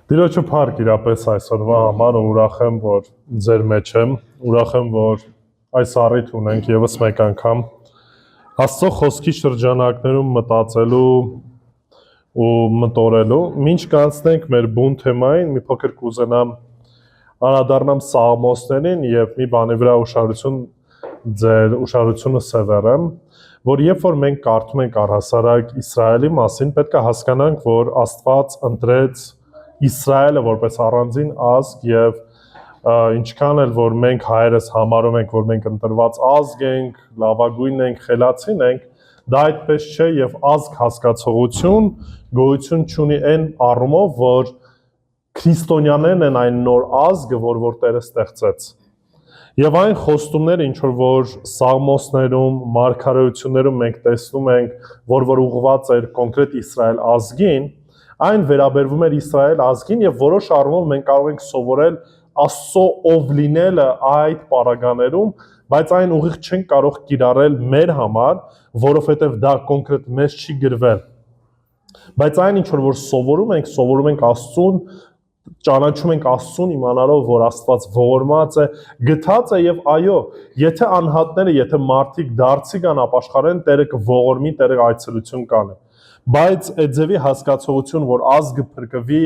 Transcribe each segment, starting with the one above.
Տիրոջը փառք իրապես այսօրվա համար ուրախ եմ, որ ձեր մեջ եմ, ուրախ եմ, որ այս առիթ ունենք եւս մեկ անգամ Աստծո խոսքի շրջանակներում մտածելու ու մտորելու։ Մինչ կանցնենք մեր բուն թեմային, մի փոքր կուզենամ անդրադառնամ Սաղմոսներին եւ մի բանի վրա ձեր ուշադրությունը սևեռեմ, որ երբ որ մենք կարդում ենք առհասարակ Իսրայելի մասին, պետք է հասկանանք, որ Աստված ընտրեց Իսրայելը որպես առանձին ազգ եւ ինչքան էլ որ մենք հայերս համարում ենք, որ մենք ընտրված ազգ ենք, լավագույնն ենք, խելացին ենք, դա այդպես չէ եւ ազգ հասկացողություն գոյություն չունի այն առումով, որ քրիստոնյաներն են այն նոր ազգը, որ Տերը ստեղծեց։ Եվ այն խոստումները, ինչ որ Սաղմոսներում, մարգարեություններում մենք տեսնում ենք, որ ուղղված էր կոնկրետ Իսրայել ազգին, այն վերաբերվում էր Իսրայել ազգին եւ որոշ առումով մենք կարող ենք սովորել Աստծո ով լինելը այդ պարագաներում, բայց այն ուղիղ չենք կարող կիրառել մեր համար, որովհետեւ դա կոնկրետ մեզ չի գրվել։ Բայց այն ինչ որ սովորում ենք Աստծուն, ճանաչում ենք Աստծուն իմանալով, որ Աստված ողորմած է, գթած է եւ այո, եթե անհատները, եթե մարդիկ դարձի կան ապաշխարեն, Տերը կողորմի, Տերը այցելություն կանի։ Բայց այդ ձևի հասկացողություն, որ ազգը փրկվի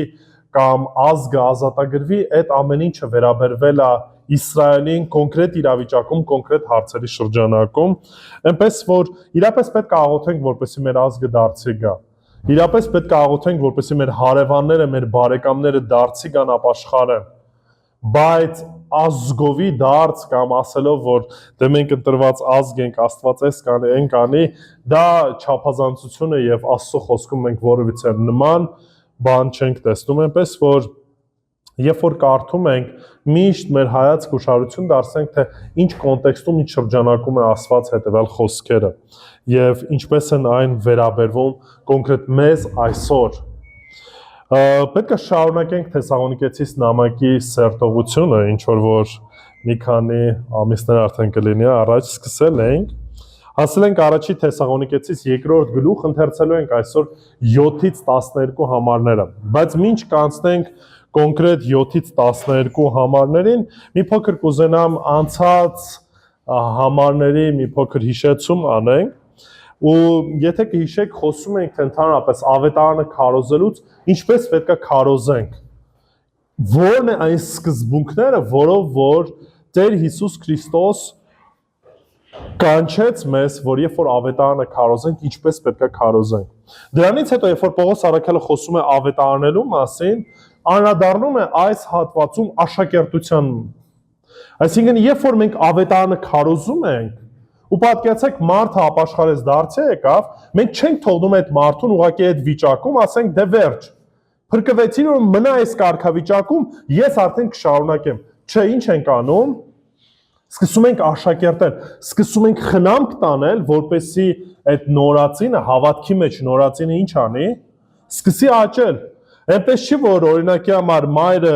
կամ ազգը ազատագրվի, այդ ամեն ինչը վերաբերվել է Իսրայելին կոնկրետ իրավիճակում, կոնկրետ հարցերի շրջանակում, այնպես որ իրապես պետք է աղոթենք, որպեսզի մեր ազգը դարձի գա։ Իրապես պետք է աղոթենք, որպեսզի մեր հարևանները, մեր բարեկամները դարձի գան ապաշխարեն։ Բայց ազգովի դարձ կամ ասելով, որ դե մենք ընտրված ազգ ենք, Աստված էս կանի, այն կանի, դա չափազանցություն է եւ Աստծո խոսքում մենք որևիցե նման բան չենք տեսնում, այնպես որ երբ որ կարդում ենք, միշտ մեր հայացք ուշադրություն դարձնենք, թե ինչ կոնտեքստում, ինչ շրջանակում է ասված հետևյալ խոսքերը եւ ինչպես են այն վերաբերվում կոնկրետ մեզ այսօր։ Պետք է շարունակենք Թեսաղոնիկեցիս նամակի սերտողությունը, ինչ որ մի քանի ամիսներ արդեն կլինի առաջ սկսել ենք։ Հասել ենք առաջի Թեսաղոնիկեցիս 2-րդ գլուխ, ընթերցելու ենք այսօր 7-ից 12 համարները։ Բայց մինչ կանցնենք կոնկրետ 7-ից 12 համարներին, մի փոքր կուզենամ անցած համարների մի փոքր հիշեցում անենք։ Ու եթե կհիշեք, խոսում ենք թե ընդհանրապես ավետարանը քարոզելուց ինչպես պետք է քարոզենք։ Որն է այն սկզբունքները, որով որ Տեր Հիսուս Քրիստոս կանչեց մեզ, որ երբ որ ավետարանը քարոզենք, ինչպես պետք է քարոզենք։ Դրանից հետո, երբ որ Պողոս առաքյալը խոսում է ավետարանելու մասին, անդրադառնում է այս հատվածում աշակերտության։ Այսինքն, երբ որ մենք ավետարանը քարոզում ենք, ու պատկերացեք մարդը ապաշխարեց դարձի եկավ, մենք չենք թողնում այդ մարդուն ուղղակի այդ վիճակում, ասենք դե վերջ։ Փրկվեցին ու մնա այս կարգավիճակում, ես արդեն կշարունակեմ։ Չէ, ինչ ենք անում։ Սկսում ենք աշակերտել, սկսում ենք խնամք տանել, որպեսզի այդ նորածինը հավատքի մեջ նորածինը ինչ անի, սկսի աճել։ Այնպես չի, որ օրինակի համար մայրը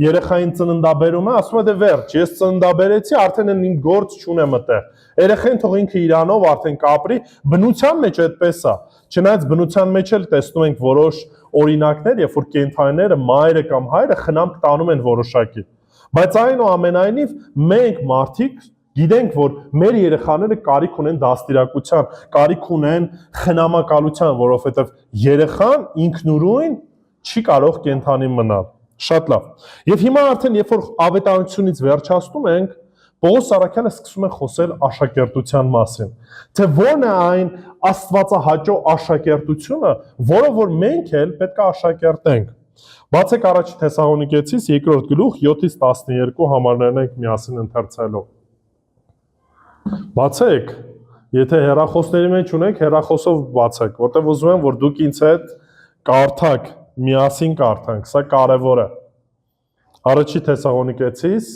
երեխային ծննդաբերում է, ասում է դե վերջ, ես ծննդաբերեցի, արդեն իմ գործ չունեմ այդտեղ։ Երեխային թող ինքը իրանով արդեն կապրի, բնության մեջ այդպես է։ Չնայած բնության մեջ էլ տեսնում ենք որոշ օրինակներ, երբ որ կենդանիները մայրը կամ հայրը խնամք տանում են որոշակի։ Բայց այնուամենայնիվ մենք մարդիկ գիտենք, որ մեր երեխաները կարիք ունեն դաստիարակության, կարիք ունեն խնամակալության, որովհետև երեխան ինքնուրույն չի կարող կենդանի մնալ։ Շատ լավ։ Եվ հիմա արդեն երբ որ ավետարանությունից վերջացնում ենք, Պողոս առաքյալը սկսում է խոսել աշակերտության մասին, թե ո՞րն է այն աստվածահաճո աշակերտությունը, որով որ մենք էլ պետք է աշակերտենք։ Բացեք առաջի Թեսաղոնիկեցիս 2-րդ գլուխ 7-ից 12 համարներն ենք միասին ընթերցելու։ Բացեք, եթե հեռախոսների մեջ ունեք, հեռախոսով բացեք, որտեղ ուզում եմ, որ դուք ինձ հետ կարդաք, միասին կարդանք, սա կարևոր է։ Առաջի Թեսաղոնիկեցիս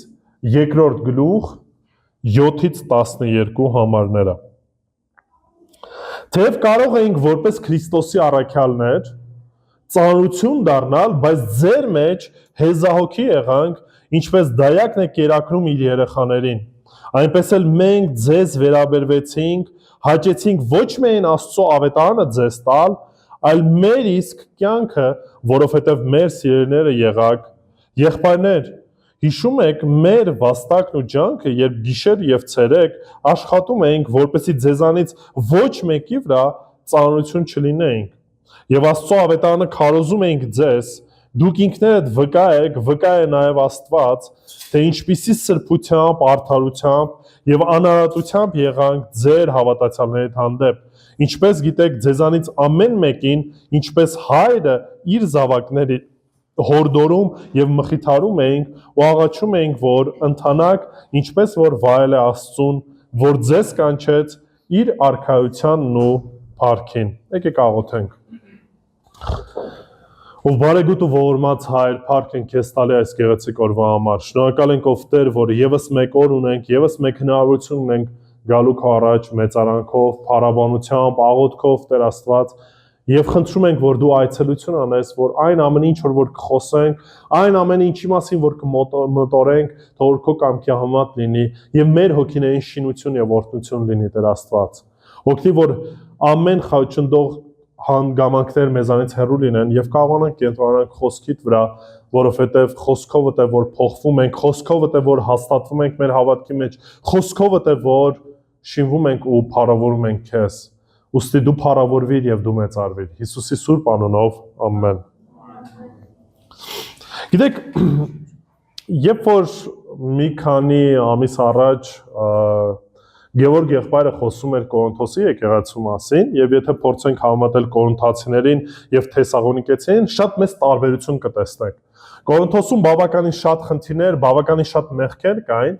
2-րդ գլուխ 7-ից 12 համարները։ Թեև կարող էինք որպես Քրիստոսի առաքյալներ ծանրություն դառնալ, բայց ձեր մեջ հեզահոգի եղանք, ինչպես դայակն է կերակրում իր երեխաներին։ Այնպես էլ մենք ձեզ վերաբերվեցինք, հաճեցինք ոչ միայն Աստծո ավետարանը ձեզ տալ, այլ մեր իսկ կյանքը, որովհետև մեր սիրելիները եղաք, եղբայրներ, հիշում եք մեր վաստակն ու ջանքը, երբ գիշեր եւ ցերեկ աշխատում էինք, որպեսզի ձեզանից ոչ մեկի վրա ծանրություն չլինեինք։ Եվ Աստծո ավետարանը քարոզում էինք ձեզ, դուք ինքներդ վկա է նաև Աստված, թե ինչպիսի սրբությամբ, արդարությամբ եւ անարատությամբ եղանք ձեր հավատացյալների հանդեպ։ Ինչպես գիտեք, ձեզանից ամեն մեկին, ինչպես հայրը իր զավակների հորդորում եւ մխիթարում էինք ու աղաչում էինք, որ ընթանաք, ինչպես որ վայել է Աստծուն, որ ձեզ կանչեց իր արքայությանն ու փառքին։ Եկեք աղոթենք։ Ով բարեգութ ու ողորմած Հայր, փառք ենք քեզ տալի այս գեղեցիկ օրվա համար։ Շնորհակալ ենք ով Տեր, որ եւս մեկ օր ունենք, եւս մեկ հնարավորություն ունենք գալու քո առաջ մեծարանքով, փառաբանությամբ, աղոթքով, Տեր Աստված, եւ խնդրում ենք, որ դու այցելություն անես, որ այն ամենը ինչ որ կխոսենք, այն ամենը ինչի մասին որ կմտորենք, թող քո կամքի համաձայն լինի եւ մեր հոգիներին շինություն եւ օրհնություն լինի, Տեր Աստված։ Օգնի, որ ամեն խաչնդող հանգամանքներ մեզանից հեռու լինեն եւ կարողանանք կենտրոնանալ խոսքիդ վրա, որովհետեւ խոսքով է որ փոխվում ենք, խոսքով է որ հաստատվում ենք մեր հավատքի մեջ, խոսքով է որ շինվում ենք ու փառավորում ենք քեզ։ Ուստի դու փառավորվիր եւ դու մեծարվիր։ Հիսուսի սուրբ անունով, ամեն։ Գիտեք, երբ որ մի քանի ամիս առաջ Գևորգ եղբայրը խոսում էր Կորինթոսի եկեղեցու մասին, եւ եթե փորձենք համատել Կորինթացիներին եւ Թեսաղոնիկեցիներին, շատ մեծ տարբերություն կտեսնենք։ Կորինթոսում բավականին շատ խնդիրներ, բավականին շատ մեղքեր կային,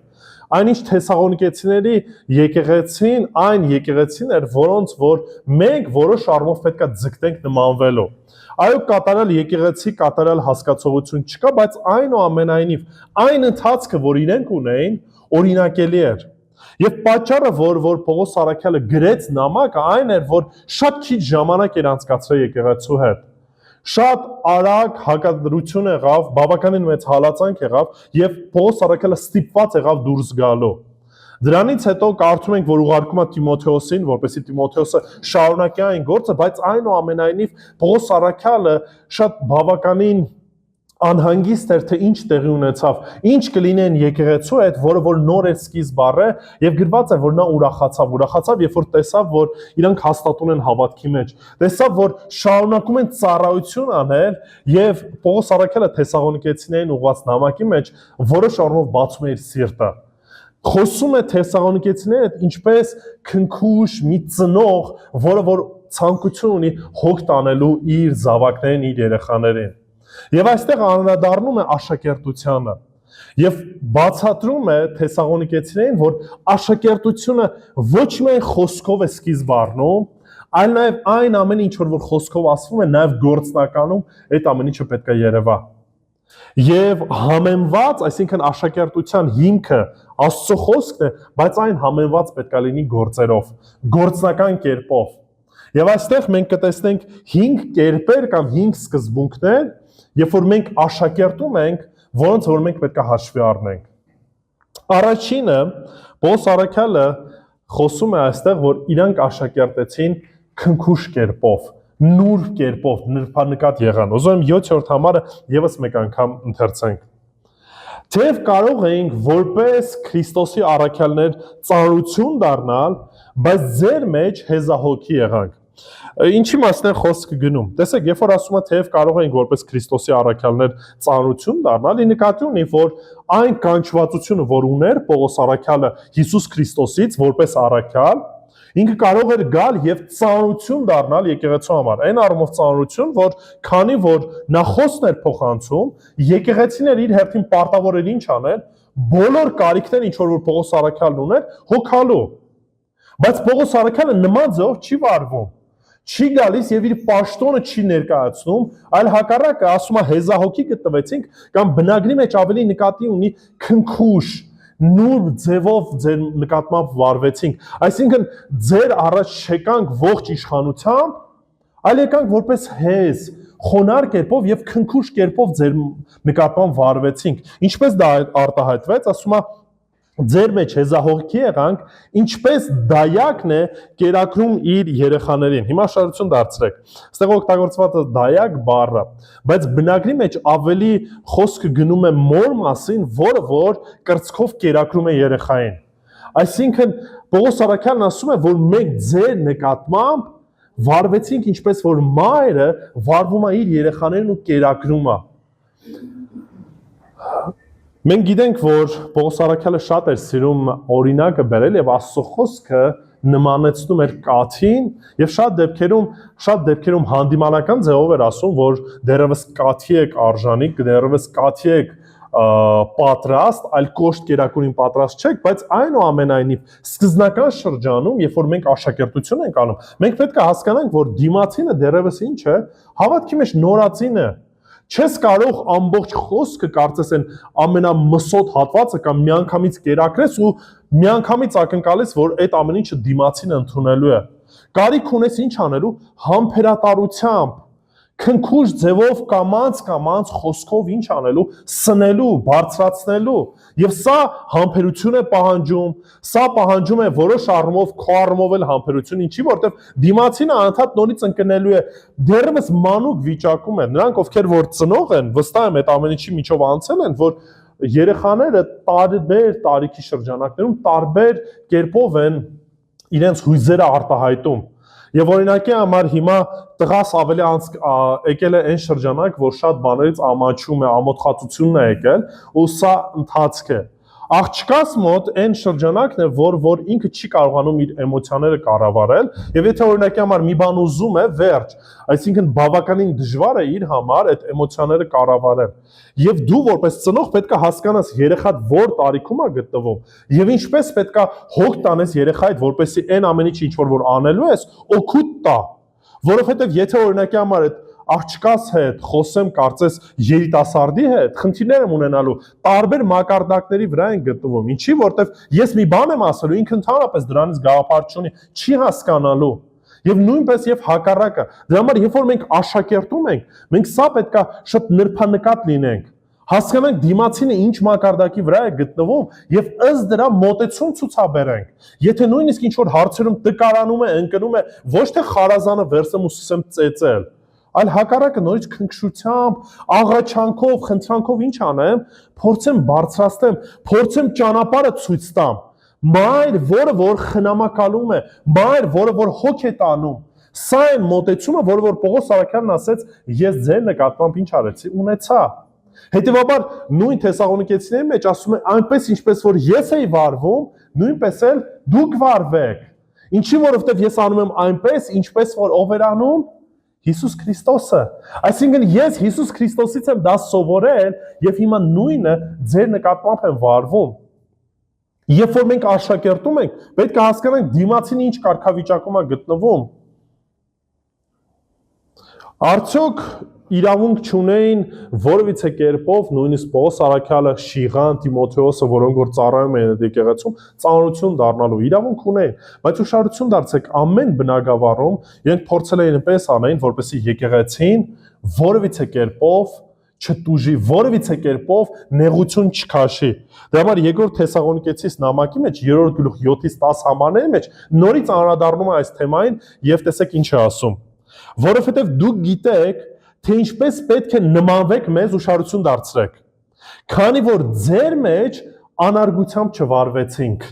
այնինչ Թեսաղոնիկեցիների եկեղեցին այն եկեղեցին էր, որոնց որ մենք որոշ առումով պետքա ձգտենք նմանվելու։ Այո, կատարյալ եկեղեցի, կատարյալ հասկացողություն չկա, բայց այնուամենայնիվ այն ընթացքը, որ իրենք ունեին, օրինակելի էր։ Եվ պատճառը, որ Պողոս Արաքյալը գրեց նամակը, այն էր, որ շատ քիչ ժամանակ էր անցկացրել եկեղեցու հետ։ Շատ արագ հակադրություն եղավ, բավականին մեծ հալածանք եղավ եւ Պողոս Արաքյալը ստիպված եղավ դուրս գալու։ Դրանից հետո կարդում ենք, որ ուղարկում է Տիմոթեոսին, որպեսզի Տիմոթեոսը շարունակի այն գործը, բայց այնուամենայնիվ Պողոս Արաքյալը շատ բավականին անհանգիստ էր, թե ինչ տեղի ունեցավ, ինչ կլինեն եկեղեցու հետ, որը որ նոր էր սկիզբ առել եւ գրված է, որ նա ուրախացավ, երբ որ տեսավ, որ իրանք հաստատուն են հավատքի մեջ, տեսավ, որ շարունակում են ծառայություն անել եւ Պողոս Արաքյալը Թեսաղոնիկեցիներին ուղղված նամակի մեջ որոշ առումով բացում է իր սիրտը։ Խոսում է Թեսաղոնիկեցիների հետ ինչպես քնքուշ մի ծնող, որը որ ցանկություն ունի հոգ տանելու իր զավակներին, իր երեխաներին։ Եվ այստեղ անդրադառնում է աշակերտությանը եւ բացատրում է Թեսաղոնիկեցիներին, որ աշակերտությունը ոչ միայն խոսքով է սկիզբ առնում, այլ նաեւ այն ամենը, ինչ որ խոսքով ասվում է, նաեւ գործնականում այդ ամեն ինչը պետք է երևա։ Եվ համեմված, այսինքն աշակերտության հիմքը Աստծո խոսքն է, բայց այն համեմված պետք է լինի գործերով, գործնական կերպով։ Եվ այստեղ մենք կտեսնենք 5 կերպեր կամ 5 սկզբունքներ, երբ որ մենք աշակերտում ենք, որոնց որ մենք պետք է հաշվի առնենք։ Առաջինը, Պողոս Արաքյալը խոսում է այստեղ, որ իրանք աշակերտեցին քնքուշ կերպով, նուրբ կերպով, նրբանկատ եղան։ Ուզում եմ 7-րդ համարը եւս մեկ անգամ ընթերցենք։ Թեև կարող էինք որպես Քրիստոսի առաքյալներ ծանրություն դառնալ, բայց ձեր մեջ հեզահոգի եղանք։ Ինչի մասն է խոսքը գնում։ Տեսեք, երբ որ ասում է թեև կարող էինք որպես Քրիստոսի առաքյալներ ծանրություն դառնալ, ի նկատի ունի, որ այն կանչվածությունը, որ ուներ Պողոս առաքյալը Հիսուս Քրիստոսից որպես առաքյալ, ինքը կարող էր գալ եւ ծանրություն դառնալ եկեղեցու համար։ Այն առումով ծանրություն, որ քանի որ նա խոսքն էր փոխանցում, եկեղեցիներ իր հերթին պարտավոր էր ինչ անել, բոլոր կարիքները, ինչ որ Պողոս առաքյալն ուներ, հոգալու։ Բայց Պողոս առաքյալը նման ձեւով չի վարվում։ Չի գալիս եւ իր պաշտոնը չի ներկայացնում, այլ հակառակը ասում է հեզահոգի գտնվեցինք կամ բնագրի մեջ ավելի նկատի ունի քնքուշ, նուրբ ձևով ձեր նկատմամբ վարվեցինք։ Այսինքն ձեր առաջ չեկանք ողջ իշխանությամբ, այլ եկանք որպես հեզ, խոնար կերպով եւ քնքուշ կերպով ձեր նկատմամբ վարվեցինք։ Ինչպես դա արտահայտվեց, ասում է ձեր մեջ հեզահողքի եղանք, ինչպես դայակն է կերակրում իր երեխաներին։ Հիմա շարություն դարձրեք։ Այստեղ օգտագործված է դայակ բառը, բայց բնագրի մեջ ավելի խոսքը գնում է մոր մասին, որը որ կրծքով կերակրում է երեխային։ Այսինքն Պողոս առաքյալն ասում է, որ մենք ձեր նկատմամբ վարվեցինք ինչպես որ մայրը վարվում է իր երեխաներին ու կերակրում է։ Մենք գիտենք, որ Պողոս առաքյալը շատ էր սիրում օրինակը բերել եւ Աստծո խոսքը նմանեցնում էր կաթին եւ շատ դեպքերում հանդիմանական ձևով էր ասում, որ դերևս կաթի եք արժանի, դերևս կաթի եք պատրաստ, այլ կոշտ կերակուրին պատրաստ չեք, բայց այնուամենայնիվ սկզբնական շրջանում, երբ որ մենք աշակերտություն ենք անում, մենք պետք է հասկանանք, որ դիմացինը դերևս ինչ է, հավատքի մեջ նորածին է։ Չես կարող ամբողջ խոսքը կարծես են ամենամսոտ հատվածը կամ միանգամից կերակրես ու միանգամից ակնկալես, որ այդ ամեն ինչը դիմացին ընդունելու է։ Կարիք ունես ինչ անելու, համբերատարությամբ, քնքուշ ձևով կամած խոսքով ինչ անելու, սնելու, բարձրացնելու, եւ սա համբերություն է պահանջում, սա պահանջում է որոշ առումով քո առումով էլ համբերություն, ինչի որտեվ դիմացինը անդադ նորից ընկնելու է, դեռևս մանուկ վիճակում է, նրանք ովքեր որ ծնող են, վստահ եմ այդ ամեն ինչի միջով անցել են, որ երեխաները տարբեր տարիքի շրջանակներում տարբեր կերպով են իրենց հույզերը արտահայտում։ Եվ օրինակի համար հիմա տղաս ավելի եկել է այն շրջանակ, որ շատ բաներից ամաչում է, ամոթխածությունն է եկել, ու սա ընթացք է։ Աղջկաս մոտ այն շրջանակն է, որ ինքը չի կարողանում իր էմոցիաները կառավարել, եւ եթե օրինակի համար մի բան ուզում է, վերջ, այսինքն բավականին դժվար է իր համար այդ էմոցիաները կառավարել։ Եվ դու որպես ծնող պետք է հասկանաս երեխադ որ տարիքում է գտնվում, եւ ինչպես պետք է հոգ տանես երեխայդ, որպեսզի այն ամեն ինչը ինչ որ անելու ես, օգուտ տա, որովհետեւ եթե օրինակի համար այդ աղջկաս հետ խոսեմ կարծես երիտասարդի հետ, խնդիրներ եմ ունենալու, տարբեր մակարդակների վրա են գտնվում, ինչի որտեվ ես մի բան եմ ասելու, ինքը ընդհանրապես դրանից գաղափար չունի, չի հասկանալու։ Եվ նույնպես եւ հակառակը։ Դրա համար երբ որ մենք աշակերտում ենք, մենք սա պետքա շատ նրբանկատ լինենք։ Հասկանանք դիմացինը ինչ մակարդակի վրա է գտնվում եւ ըստ դրա մոտեցում ցուցաբերենք։ Եթե նույնիսկ ինչ որ հարցերում տկարանում է, ընկնում է, ոչ թե խարազանը վերցեմ ու սկսեմ ծեծել, այլ հակառակը նորից քնքշությամբ, աղաչանքով, խնդրանքով ինչ անեմ, փորձեմ բարձրացնեմ, փորձեմ ճանապարհը ցույց տամ։ Մայր, որը որ խնամակալում է, մայր, որը որ հոգ է տանում։ Սա է մոտեցումը, որը որ Պողոս առաքյալն ասեց, ես ձեր նկատմամբ ինչ արեցի, ունեցա։ Հետևաբար նույն Թեսաղոնիկեցիների մեջ ասում է, այնպես ինչպես որ ես էի վարվում, նույնպես էլ դուք վարվեք։ Ինչի որովհետև ես անում եմ այնպես, ինչպես որ ով էր անում Հիսուս Քրիստոսը։ Այսինքն ես Հիսուս Քրիստոսից եմ դա սովորել եւ հիմա նույնը ձեր նկատմամբ եմ վարվում։ Երբ որ մենք աշակերտում ենք, պետք է հասկանանք դիմացին ինչ կարգավիճակում է գտնվում։ Արդյոք իրավունք չունեին որևիցե կերպով նույնիսկ Պողոս առաքյալը, Շիղան, Տիմոթեոսը, որոնք որ ծառայում են այդ եկեղեցում, ծանրություն դառնալու իրավունք ունեին, բայց ուշադրություն դարձեք, ամեն բնագավառում իրենք փորձել էին այնպես անեն, որպեսզի եկեղեցին որևիցե կերպով չտուժի, որևիցե կերպով նեղություն չքաշի։ Դրա համար երկրորդ Թեսաղոնիկեցիս նամակի մեջ 3-րդ գլուխ 7-ից 10 համարների մեջ նորից անդրադառնում է այս թեմային եւ տեսեք ինչ է ասում։ Որովհետեւ դուք գիտեք, թե ինչպես պետք է նմանվեք մեզ, ուշադրություն դարձրեք, քանի որ ձեր մեջ անարգությամբ չվարվեցինք,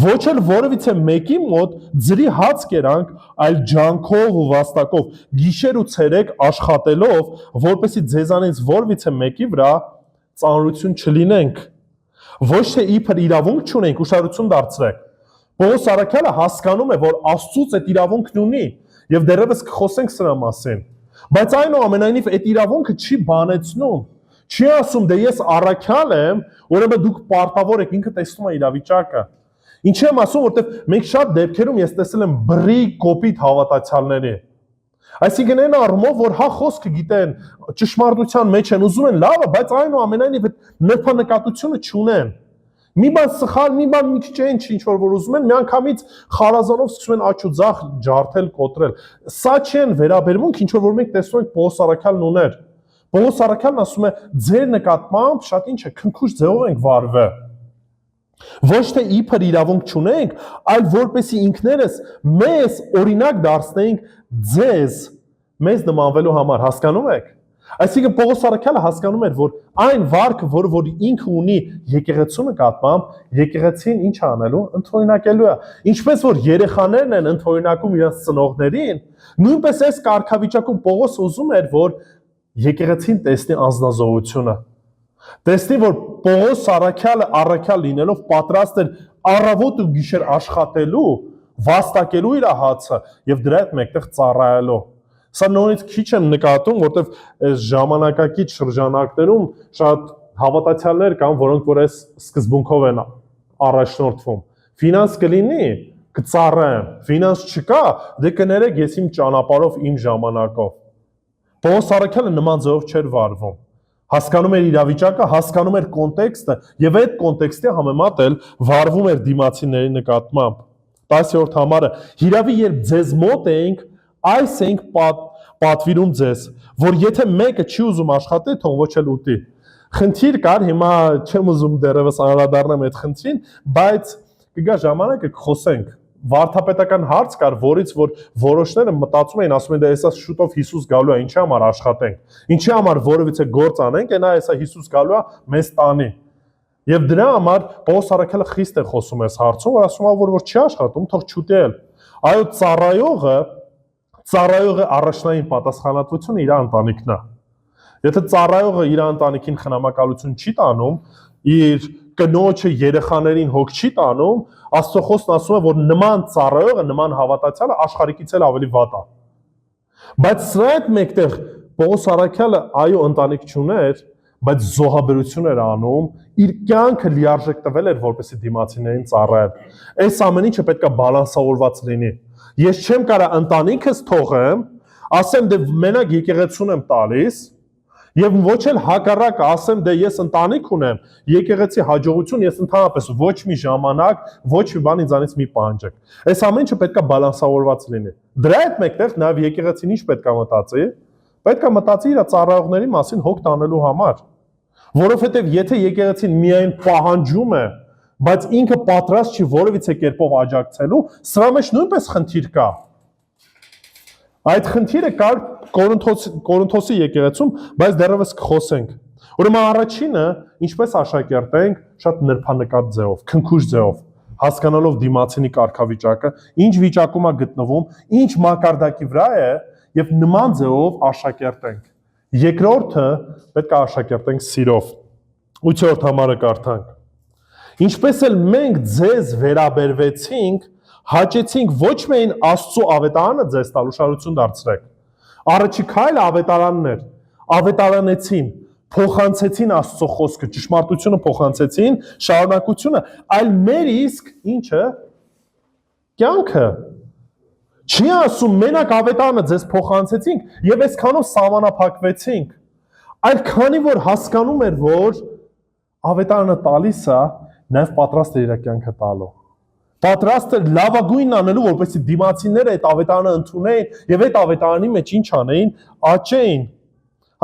ոչ էլ որևիցե մեկի մոտ ձրի հաց կերանք, այլ ջանքով ու վաստակով, գիշեր ու ցերեկ աշխատելով, որպեսզի ձեզանից որևիցե մեկի վրա ծանրություն չլինենք, ոչ թե իբր իրավունք չունենք, ուշադրություն դարձրեք։ Պողոս առաքյալը հասկանում է, որ Աստծուց այդ իրավունքն ունի, եւ դեռևս կխոսենք սրա մասին։ Բայց այնուամենայնիվ այդ իրավունքը չի բանեցնում, չի ասում, դե ես առաքյալ եմ, ուրեմն դուք պարտավոր եք, ինքը տեսնում է իրավիճակը։ Ինչի եմ ասում, որտեղ մենք շատ դեպքերում ես տեսել եմ բռի կոպիտ հավատացյալների։ Այսինքն այն առումով, որ հա խոսքը գիտեն, ճշմարտության մեջ են, ուզում են լավը, բայց այնուամենայնիվ այդ նրբանկատությունը չունեն։ Մի բան սխալ, մի բան մի քիչ այն ինչ որ ուզում են, միանգամից խարազանով սկսում են աչ ու ձախ ջարդել, կոտրել։ Սա չեն վերաբերմունք, ինչ որ մենք տեսնում ենք Պողոս առաքյալն ուներ։ Պողոս առաքյալն ասում է, ձեր նկատմամբ շատ ինչ է, քնքուշ ձևով ենք վարվել։ Ոչ թե իբր իրավունք չունենք, այլ որպեսի ինքներս մեզ օրինակ դարձնենք ձեզ մեզ նմանվելու համար, հասկանում եք։ Այսինքն Պողոս առաքյալը հասկանում էր, որ այն վարքը, որ ինքը ունի եկեղեցու նկատմամբ, եկեղեցին ինչ անելու, ընդօրինակելու է։ Ինչպես որ երեխաներն են ընդօրինակում իրենց ծնողներին, նույնպես այս կարգավիճակում Պողոս ուզում էր, որ եկեղեցին տեսնի անձնազոհությունը։ Տեսնի, որ Պողոս առաքյալ լինելով պատրաստ էր առավոտ ու գիշեր աշխատելու, վաստակելու իր հացը եւ դրա հետ մեկտեղ ծառայելու։ Սա նորից քիչ եմ նկատում, որտեվ այս ժամանակակից շրջանակներում շատ հավատացյալներ կան, որոնք որ այս սկզբունքով են առաջնորդվում։ Ֆինանս կլինի, կծառայեմ, ֆինանս չկա, դե կներեք ես իմ ճանապարհով, իմ ժամանակով։ Պողոս առաքյալը նման ձևով չէր վարվում։ Հասկանում էր իրավիճակը, հասկանում էր կոնտեքստը եւ այդ կոնտեքստի համեմատ էլ վարվում էր դիմացիների նկատմամբ։ 10-րդ համարը հիրավի երբ ձեզ մոտ էինք, այս էինք պատվիրում ձեզ, որ եթե մեկը չի ուզում աշխատել, թող ոչ էլ ուտի։ Խնդիր կար, հիմա չեմ ուզում դեռևս անդրադառնամ այդ խնդրին, բայց կգա ժամանակը կխոսենք։ Վարդապետական հարց կար, որից որ որոշները մտածում էին, ասում են դա հեսա շուտով Հիսուս գալու է, ինչի համար աշխատենք։ Ինչի համար որևիցե գործ անենք, այնա հեսա Հիսուս գալու է, մեզ տանի։ Եվ դրա համար Պողոս առաքյալը խիստ է խոսում այս հարցում, որ ասում է, որ չի աշխատում, թող չուտի էլ։ Այո, ծառայողը առաջնային պատասխանատվությունը իր ընտանիքն է։ Եթե ծառայողը իր ընտանիքին խնամակալություն չի տանում, իր կնոջը երեխաներին հոգ չի տանում, Աստծո խոսքն ասում է, որ նման ծառայողը, նման հավատացյալը աշխարհիկից էլ ավելի վատ է։ Բայց սրա հետ մեկտեղ Պողոս առաքյալը այո ընտանիք չուներ, բայց զոհաբերություն էր անում, իր կյանքը լիարժեք տվել էր, որպեսզի դիմացիներին ծառայեր։ Այս ամեն ինչը պետք է բալանսավորված լինի։ Ես չեմ կարող ընտանիքս թողեմ, ասեմ դե մենակ եկեղեցուն եմ տալիս, եւ ոչ էլ հակառակը ասեմ դե ես ընտանիք ունեմ, եկեղեցի հաջողություն ես ընդհանրապես ոչ մի ժամանակ, ոչ մի բան ինձանից մի պահանջեք։ Այս ամեն ինչը պետք է բալանսավորված լինի։ Դրա հետ մեկտեղ նաեւ եկեղեցին ինչ պետք է մտածի։ Պետք է մտածի իր ծառայողների մասին հոգ տանելու համար։ Որովհետեւ եթե եկեղեցին միայն պահանջում է, բայց ինքը պատրաստ չի որևիցե կերպով աջակցելու, սրա մեջ նույնպես խնդիր կա։ Այդ խնդիրը կար Կորինթոսի եկեղեցում, բայց դեռևս կխոսենք։ Ուրեմն առաջինը, ինչպես աշակերտենք, շատ նրբանկատ ձևով, քնքուշ ձևով, հասկանալով դիմացինի կարգավիճակը, ինչ վիճակում է գտնվում, ինչ մակարդակի վրա է եւ նման ձևով աշակերտենք։ Երկրորդը պետք է աշակերտենք սիրով։ 8-րդ համարը կարդանք։ Ինչպես էլ մենք ձեզ վերաբերվեցինք, հաճեցինք ոչ միայն Աստծո ավետարանը ձեզ տալ ուշադրություն դարձրեք։ Առաջի քայլը ավետարանն էր, ավետարանեցին, փոխանցեցին Աստծո խոսքը, ճշմարտությունը փոխանցեցին, շարունակությունը, այլ մեր իսկ ինչը կյանքը։ Չի ասում մենակ ավետարանը ձեզ փոխանցեցինք եւ այսքանով սահմանափակվեցինք, այլ քանի որ հասկանում էր, որ ավետարանը տալիս է, նաեւ պատրաստ է իր կյանքը տալու։ Պատրաստ է լավագույնն անելու, որպեսզի դիմացիները այդ ավետարանը ընդունեին եւ այդ ավետարանի մեջ ինչ անեին, աճեին։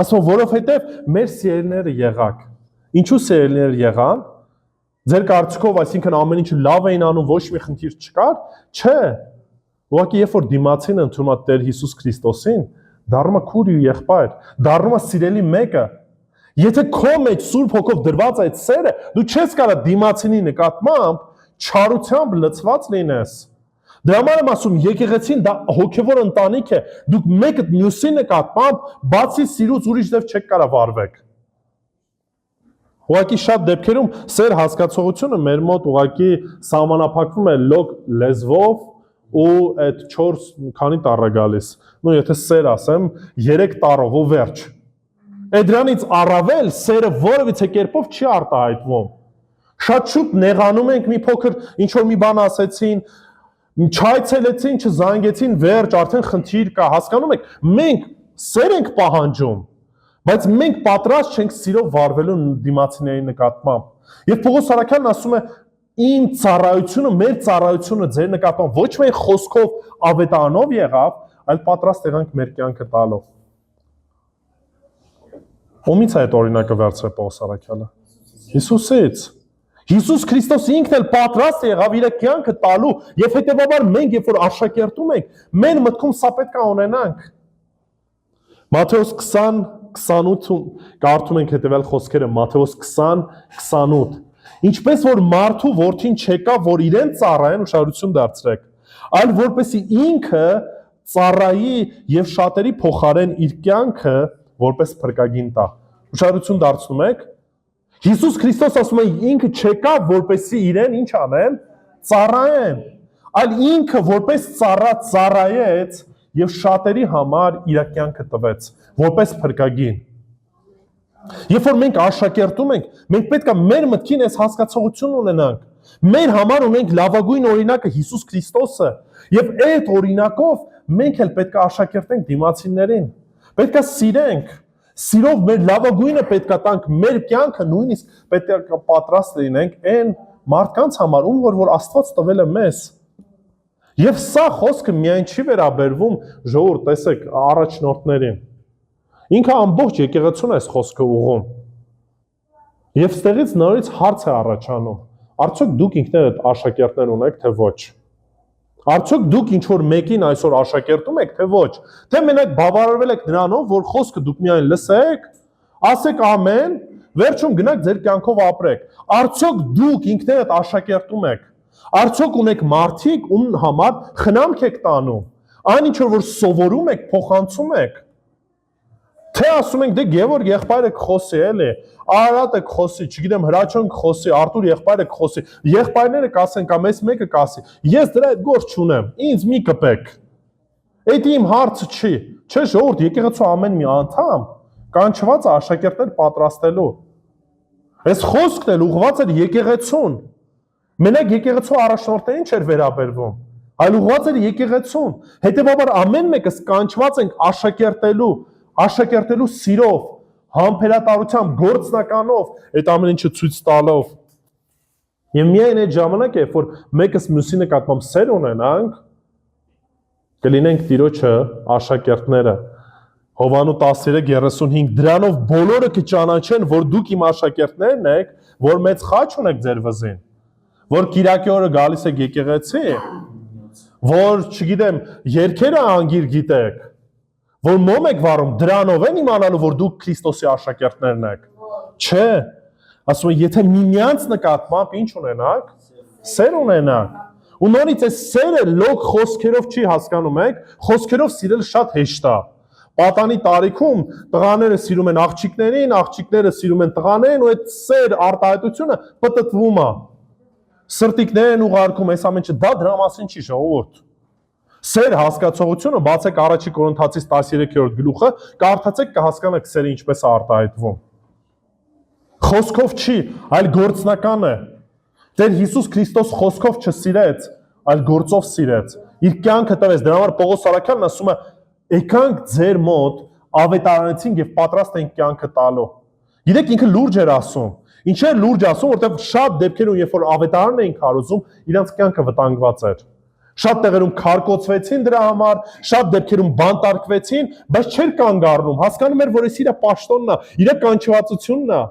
Ասում որովհետեւ մեր սիրելիները եղաք։ Ինչու սիրելիներ եղան։ Ձեր կարծիքով, այսինքն ամեն ինչը լավ էին անում, ոչ մի խնդիր չկար, չէ։ Ուղղակի երբ որ դիմացին ընդունում է Տեր Հիսուս Քրիստոսին, դառնում է քույր ու եղբայր, դառնում է սիրելի մեկը։ Եթե քո մեջ Սուրբ Հոգով դրված այդ սերը, դու չես կարող դիմացինի նկատմամբ չարությամբ լցված լինես։ Դրա համար եմ ասում, եկեղեցին դա հոգևոր ընտանիք է, դուք մեկը մյուսի նկատմամբ բացի սիրուց ուրիշ ձև չեք կարող վարվեք։ Ուղղակի շատ դեպքերում սեր հասկացողությունը մեր մոտ ուղղակի սահմանափակվում է լոկ լեզվով ու այդ 4 քանի տառ է գալիս։ Ну եթե սեր ասեմ 3 տառով ու վերջ։ Այդ դրանից առավել սերը որևիցե կերպով չի արտահայտվում։ Շատ շուտ նեղանում ենք մի փոքր ինչ որ մի բան ասեցին, չայցելեցին, չզանգեցին, վերջ, արդեն խնդիր կա, հասկանում եք, մենք սեր ենք պահանջում, բայց մենք պատրաստ չենք սիրով վարվելու դիմացիների նկատմամբ։ Եվ Պողոս առաքյալն ասում է, իմ ծառայությունը, մեր ծառայությունը ձեր նկատմամբ ոչ միայն խոսքով ավետարանով եղավ, այլ պատրաստ եղանք մեր կյանքը տալով։ Ումից է այդ օրինակը վերցրել Պողոս առաքյալը։ Հիսուսից։ Հիսուս Քրիստոս ինքն էլ պատրաստ է եղավ իր կյանքը տալու, եւ հետեւաբար մենք երբ որ աշակերտում ենք, մեր մտքում սա պետք է ունենանք։ Մատթեոս 20:28-ում կարդում ենք հետեւյալ խոսքերը, Մատթեոս 20:28։ Ինչպես որ մարդու որդին չեկավ, որ իրեն ծառայեն, ուշադրություն դարձրեք, այլ որպեսի ինքը ծառայի եւ շատերի փոխարեն իր կյանքը որպես փրկագին տա։ Ուշադրություն դարձնում եք։ Հիսուս Քրիստոս ասում է ինքը չեկավ որպեսի իրեն ինչ անեն, ծառայեն, այլ ինքը որպես ծառա ծառայեց եւ շատերի համար իր կյանքը տվեց, որպես փրկագին։ Երբ որ մենք աշակերտում ենք, մենք պետք է մեր մտքին այս հասկացողությունն ունենանք։ Մեր համար ունենք լավագույն օրինակը Հիսուս Քրիստոսը, եւ այդ օրինակով մենք էլ պետք է աշակերտենք դիմացիներին։ Պետք է սիրենք։ Սիրով մեր լավագույնը պետք է տանք, մեր կյանքը նույնիսկ պետք է պատրաստ լինենք այն մարդկանց համար, ում որ Աստված տվել է մեզ։ Եվ սա խոսքը միայն չի վերաբերվում ժողովուրդ, տեսեք, առաջնորդներին։ Ինքը ամբողջ եկեղեցուն այս խոսքը ուղղում։ Եվ ստեղից նորից հարց է առաջանում. արդյոք դուք ինքներդ աշակերտներ ունեք, թե ոչ։ Արդյոք դուք ինչ որ մեկին այսօր աշակերտում եք, թե ոչ։ Թե մենակ բավարարվել եք նրանով, որ խոսքը դուք միայն լսեք, ասեք ամեն, վերջում գնաք ձեր կյանքով ապրեք։ Արդյոք դուք ինքներդ աշակերտում եք։ Արդյոք ունեք մարդիկ, ում համար խնամք եք տանում։ Այն ինչ որ սովորում եք, փոխանցում եք։ Թե ասում ենք դե Գևորգ եղբայրը կխոսի, էլի, Արարատը կխոսի, չգիտեմ, Հրաչյոն կխոսի, Արտուր եղբայրը կխոսի, եղբայրները կասեն կամ այս մեկը կասի։ Ես դրա հետ գործ չունեմ, ինձ մի կպեք։ Այդ իմ հարցը չի։ Չէ, ժողովուրդ, եկեղեցու ամեն մի անդամ կանչված է աշակերտներ պատրաստելու։ Այս խոսքն էլ ուղղված էր եկեղեցուն։ Մենակ եկեղեցու առաջնորդներին չէր վերաբերվում, այլ ուղղված էր եկեղեցուն։ Հետևաբար ամեն մեկս կանչված ենք աշակերտելու սիրով, համբերատարությամբ, գործնականով, այդ ամեն ինչը ցույց տալով։ Եվ միայն այդ ժամանակ է, որ մեկս մյուսի նկատմամբ սեր ունենանք, կլինենք Տիրոջը աշակերտները։ Հովանու 13:35 դրանով բոլորը կճանաչեն, որ դուք իմ աշակերտներն եք, որ մեծ խաչ ունեք ձեր վզին, որ Կիրակի օրը գալիս եք եկեղեցի, որ, չգիտեմ, երգերը անգիր գիտեք, որ մոմ եք վարում, դրանով են իմանալու, որ դուք Քրիստոսի աշակերտներն եք։ Չէ, ասում եմ, եթե միմյանց նկատմամբ ինչ ունենաք, սեր ունենաք։ Ու նորից այս սերը լոկ խոսքերով չի հասկանում եք, խոսքերով սիրել շատ հեշտ է։ Պատանի տարիքում տղաները սիրում են աղջիկներին, աղջիկները սիրում են տղաներին, ու այդ սեր արտահայտությունը պտտվում է։ Սրտիկներ են ուղարկում, այս ամեն ինչը, դա դրա մասին չի, ժողովուրդ։ Սեր հասկացողությունը բացեք առաջի Կորինթացիս 13-րդ գլուխը, կարդացեք կհասկանաք սերը ինչպես է արտահայտվում։ Խոսքով չի, այլ գործնական է։ Տեր Հիսուս Քրիստոս խոսքով չսիրեց, այլ գործով սիրեց։ Իր կյանքը տվեց, դրա համար Պողոս Արաքյանն ասում է, «Եկանք ձեր մոտ, ավետարանեցինք եւ պատրաստ ենք կյանքը տալու»։ Գիտեք, ինքը լուրջ էր ասում։ Ինչ էր լուրջ ասում, որտեղ շատ դեպքերում, երբ որ ավետարանն էին քարոզում, իրանց կյանքը վտանգված էր։ Շատ տեղերում քարկոծվեցին դրա համար, շատ դեպքերում բանտարկվեցին, բայց չէր կանգ առնում, հասկանում էր, որ այս իր պաշտոնն է, իր կանչվածությունն է։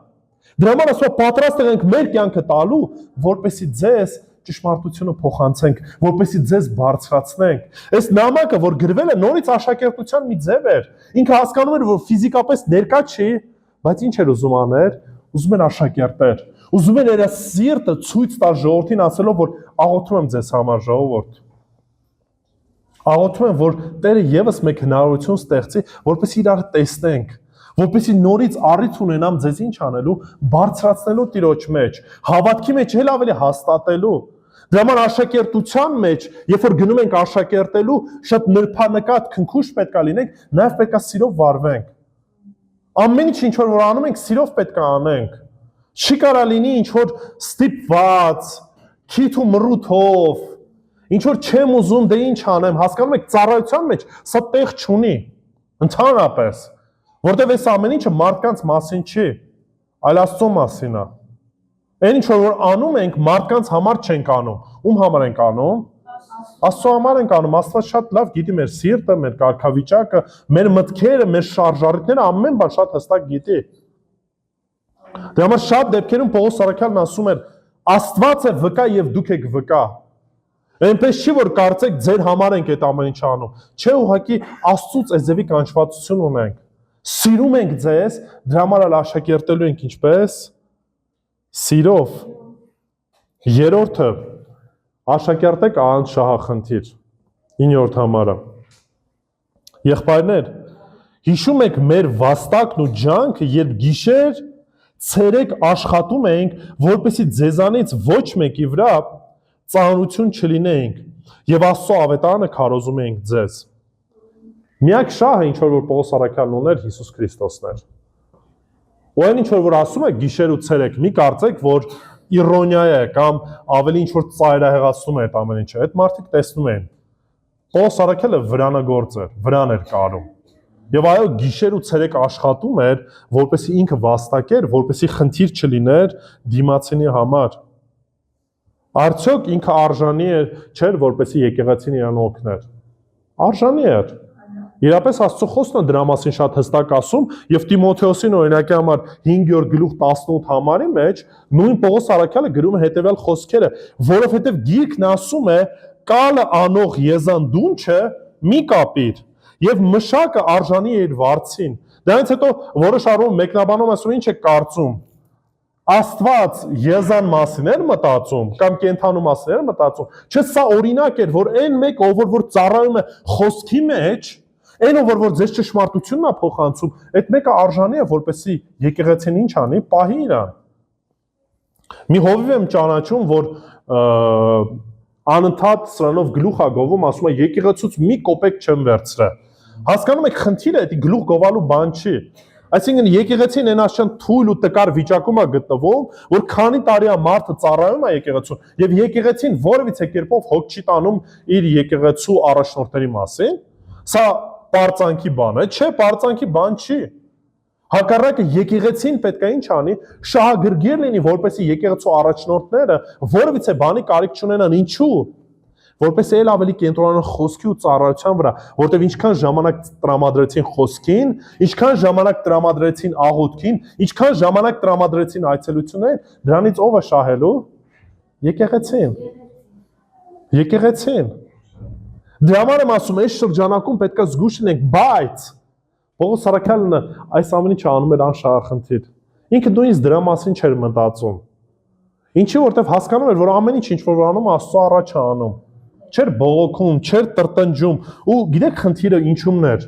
Դրա համար ասում պատրաստ ենք մեր կյանքը տալու, որպեսզի ձեզ ճշմարտությունը փոխանցենք, որպեսզի ձեզ բարձրացնենք։ Այս նամակը, որ գրվել է, նորից աշակերտության մի ձև էր։ Ինքը հասկանում էր, որ ֆիզիկապես ներկա չի, բայց ինչ էր ուզում անել, ուզում էր աշակերտեր։ Ուզում էր իր սիրտը ցույց տալ ժողովրդին, ասելով, որ աղոթում եմ ձեզ համար, ժողովուրդ։ Աղոթում եմ, որ Տերը եւս մեկ հնարավորություն ստեղծի, որպեսզի իրար տեսնենք, որպեսզի նորից առիթ ունենամ ձեզ ինչ անելու, բարձրացնելու Տիրոջ մեջ, հավատքի մեջ էլ ավելի հաստատելու։ Դրա համար աշակերտության մեջ, երբ որ գնում ենք աշակերտելու, շատ նրբանկատ քնքուշ պետք է լինենք, նաեւ պետք է սիրով վարվենք։ Ամեն ինչ որ անում ենք, սիրով պետք է անենք։ Չի կարա լինի ինչ որ ստիպված, քիթ ու մռութով, ինչ որ չեմ ուզում, դե ինչ անեմ, հասկանում եք, ծառայության մեջ սա տեղ չունի, ընդհանրապես, որտեղ այս ամեն ինչը մարդկանց մասին չի, այլ Աստծո մասին է։ Այն ինչ որ անում ենք, մարդկանց համար չենք անում, ում համար ենք անում։ Աստծո համար ենք անում, Աստված շատ լավ գիտի մեր սիրտը, մեր կարգավիճակը, մեր մտքերը, մեր շարժառիթները, ամեն բան շատ հստակ գիտի։ Դրա համար շատ դեպքերում Պողոս Արաքյանն ասում էր, Աստված է վկա եւ դուք եք վկա։ Այնպես չի որ կարծեք ձեր համար ենք այդ ամեն ինչը անում։ Չէ, ուղղակի Աստծուց այս ձևի կանչվածություն ունենք։ Սիրում ենք ձեզ, դրա համար էլ աշակերտելու ենք ինչպես սիրով։ Երրորդը աշակերտեք անշահախնդիր։ 9-րդ համարը։ Եղբայրներ, հիշում եք մեր վաստակն ու ջանքը, երբ գիշեր ցերեկ աշխատում էինք, որպեսզի ձեզանից ոչ մեկի վրա ծանրություն չլինեինք եւ Աստծո ավետարանը քարոզում էինք ձեզ։ Միակ շահը ինչ որ Պողոս Արաքյալն ուներ Հիսուս Քրիստոսն էր։ Ու այն ինչ որ ասում է գիշեր ու ցերեկ, մի կարծեք որ իրոնիա է կամ ավելի ինչ որ ծայրահեղացնում է այդ ամեն ինչը։ Այդ մարդիկ տեսնում են։ Պողոս Արաքյալը վրանագործ էր, վրան էր կարում։ Եվ այո, գիշեր ու ցերեկ աշխատում էր, որպեսզի ինքը վաստակեր, որպեսզի խնդիր չլիներ դիմացինի համար։ Արդյոք ինքը արժանի չէր, որպեսզի եկեղեցին իրան օգներ։ Արժանի էր։ Իրապես Աստծո խոսքն է դրա մասին շատ հստակ ասում, եւ Տիմոթեոսին օրինակի համար 5-րդ գլուխ 18 համարի մեջ նույն Պողոս Արաքյալը գրում է հետեւյալ խոսքերը, որովհետեւ գիրքն ասում է. «Կալը անող եզան դունչը մի կապիր, եւ մշակը արժանի է իր վարձին»։ Դրանից հետո որոշ առում մեկնաբանում ասում ինչ է կարծում։ Աստված եզան մասին էր մտածում կամ կենթանու մասին էր մտածում։ Չէ, սա օրինակ էր, որ այն մեկը, որ ծառայում է խոսքի մեջ, այն որ ձեզ ճշմարտությունն է փոխանցում, այդ մեկը արժանի է, որպեսզի եկեղեցին ինչ անի, պահի իրան։ Մի հովիվ եմ ճանաչում, որ անընդհատ սրանով գլուխ է գովում, ասում է եկեղեցուց մի կոպեկ չեմ վերցրել։ Հասկանում եք, խնդիրը դա գլուխ գովալու բան չի։ Այսինքն եկեղեցին այնաշան թույլ ու տկար վիճակում է գտնվում, որ քանի տարի է մարդը ծառայում է եկեղեցուն, եւ եկեղեցին որևիցե կերպով հոգ չի տանում իր եկեղեցու առաջնորդների մասին։ Սա պարծանքի բան է, չէ, պարծանքի բան չի։ Հակառակը եկեղեցին պետք է ինչ անի, շահագրգիռ լինի, որպեսզի եկեղեցու առաջնորդները որևիցե բանի կարիք չունենան, ինչու՞։ Որպես էլ ավելի կենտրոնանան խոսքի ու ծառայության վրա, որտեղ ինչքան ժամանակ տրամադրեցին խոսքին, ինչքան ժամանակ տրամադրեցին աղոթքին, ինչքան ժամանակ տրամադրեցին այցելություններին, դրանից ով է շահելու։ Եկեղեցին։ Եկեղեցին։ Դրա համար եմ ասում, այս շրջանակում պետք է զգուշ լինենք, բայց Պողոս Արաքյալն այս ամեն ինչը անում էր անշահախնդիր։ Ինքը նույնիսկ դրա մասին չէր մտածում։ Ինչի որտեվ հասկանում էր, որ ամեն ինչ ինչ որ անում Աստծո առաջ է անում։ Չէր բողոքում, չէր տրտնջում, ու գիտեք խնդիրը ինչումն էր։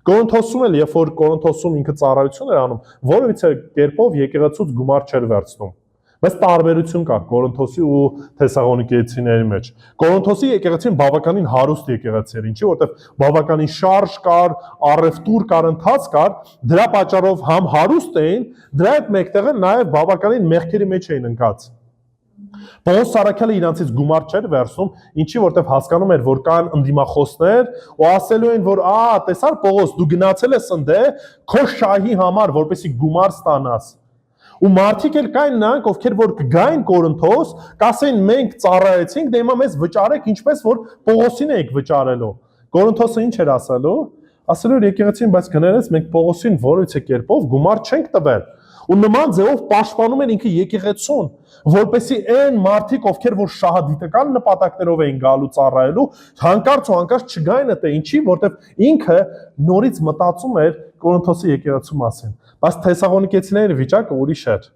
Կորինթոսում էլ, երբ որ Կորինթոսում ինքը ծառայություն էր անում, որևիցե կերպով եկեղեցուց գումար չէր վերցնում։ Բայց տարբերություն կա Կորինթոսի ու Թեսաղոնիկեցիների մեջ։ Կորինթոսի եկեղեցին բավականին հարուստ եկեղեցի էր, ինչի որտեվ բավականին շարժ կար, առևտուր կար, ընթաց կար, դրա պատճառով համ հարուստ էին, դրա հետ մեկտեղ նաև բավականին մեղքերի մեջ էին ընկած։ Պողոս Արաքյալը իրանցից գումար չէր վերցնում, ինչի որտեվ հասկանում էր, որ կան ընդդիմախոսներ ու ասելու են, որ տեսար Պողոս, դու գնացել ես ընդ քո շահի համար, որպեսզի գումար ստանաս։ Ու մարդիկ էլ կային նրանք, ովքեր որ կգային Կորինթոս, կասեին մենք ծառայեցինք, դե հիմա մեզ վճարեք, ինչպես որ Պողոսին էիք վճարելու։ Կորինթոսը ինչ էր ասելու։ Ասելու էր եկեղեցին, բայց գներես մենք Պողոսին որևիցե կերպով գումար չենք տվել։ Ու նման ձևով պաշտպանում են ինքը եկեղեցուն, որպեսզի այն մարդիկ, ովքեր որ շահադիտական նպատակներով էին գալու ծառայելու, հանկարծ ու հանկարծ չգային այդ ինչի, որտեվ ինքը նորից մտածում էր Կորինթոսի եկեղեցու մասին։ Բայց Թեսաղոնիկեցիների վիճակը ուրիշ էր։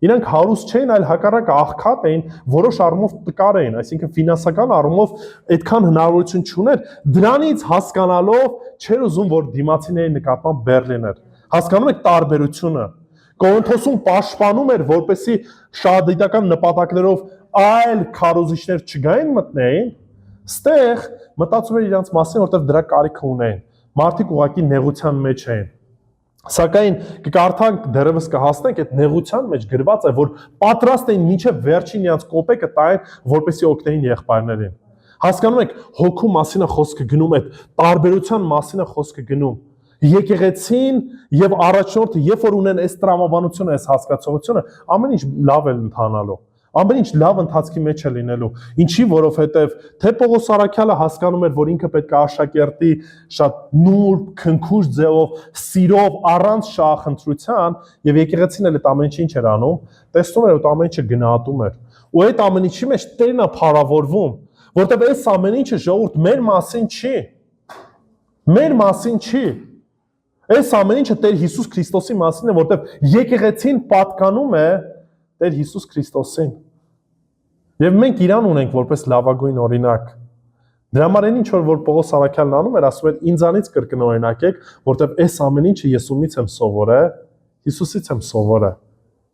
Իրանք հարուստ չէին, այլ հակառակը աղքատ էին, որոշ առումով տկար էին, այսինքն ֆինանսական առումով այդքան հնարավորություն չուներ, դրանից հասկանալով չէր ուզում, որ դիմացիների նկատմամբ բեռ լիներ։ Հասկանում եք տարբերությունը։ Կորինթոսում պաշտպանում էր, որպեսզի շահադիտական նպատակներով այլ քարոզիչներ չգային մտնեին, ստեղ մտածում էր իրանց մասին, որտեղ դրա կարիքը ունեն։ Մարդիկ ուղղակի նեղության մեջ էին։ Սակայն կկարդանք դեռևս կհասնենք այդ նեղության մեջ գրված է, որ պատրաստ էին մինչև վերջին իրենց կոպեկը տային, որպեսզի օգնեին եղբայրներին։ Հասկանում եք, հոգու մասին է խոսքը գնում, այդ տարբերության մասին է խոսքը գնում։ Եկեղեցին եւ առաջնորդը, երբ որ ունեն այս տրամաբանությունը, այս հասկացողությունը, ամեն ինչ լավ է ընթանալու։ Ամեն ինչ լավ ընթացքի մեջ է լինելու։ Ինչի, որովհետև թե Պողոս Արաքյալը հասկանում էր, որ ինքը պետք է աշակերտի շատ նուրբ, քնքուշ ձևով, սիրով, առանց շահախնդրության, եւ եկեղեցին էլ այդ ամեն ինչը ինչ էր անում, տեսնում էր, որ ամեն ինչը գնահատում էր։ Ու այդ ամեն ինչի մեջ Տերն է փառավորվում, որտեղ այս ամեն ինչը ժողովուրդ մեր մասին չի։ Մեր մասին չի։ Այս ամեն ինչը Տեր Հիսուս Քրիստոսի մասին է, որտեղ եկեղեցին պատկանում է Տեր Հիսուս Քրիստոսին։ Եվ մենք իրան ունենք որպես լավագույն օրինակ։ Դրա համար այն ինչ որ Պողոս Արաքյալն անում էր, ասում էր ինձանից կրկնօրինակեք, որտեղ այս ամեն ինչը ես ումից եմ սովորել, Հիսուսից եմ սովորել։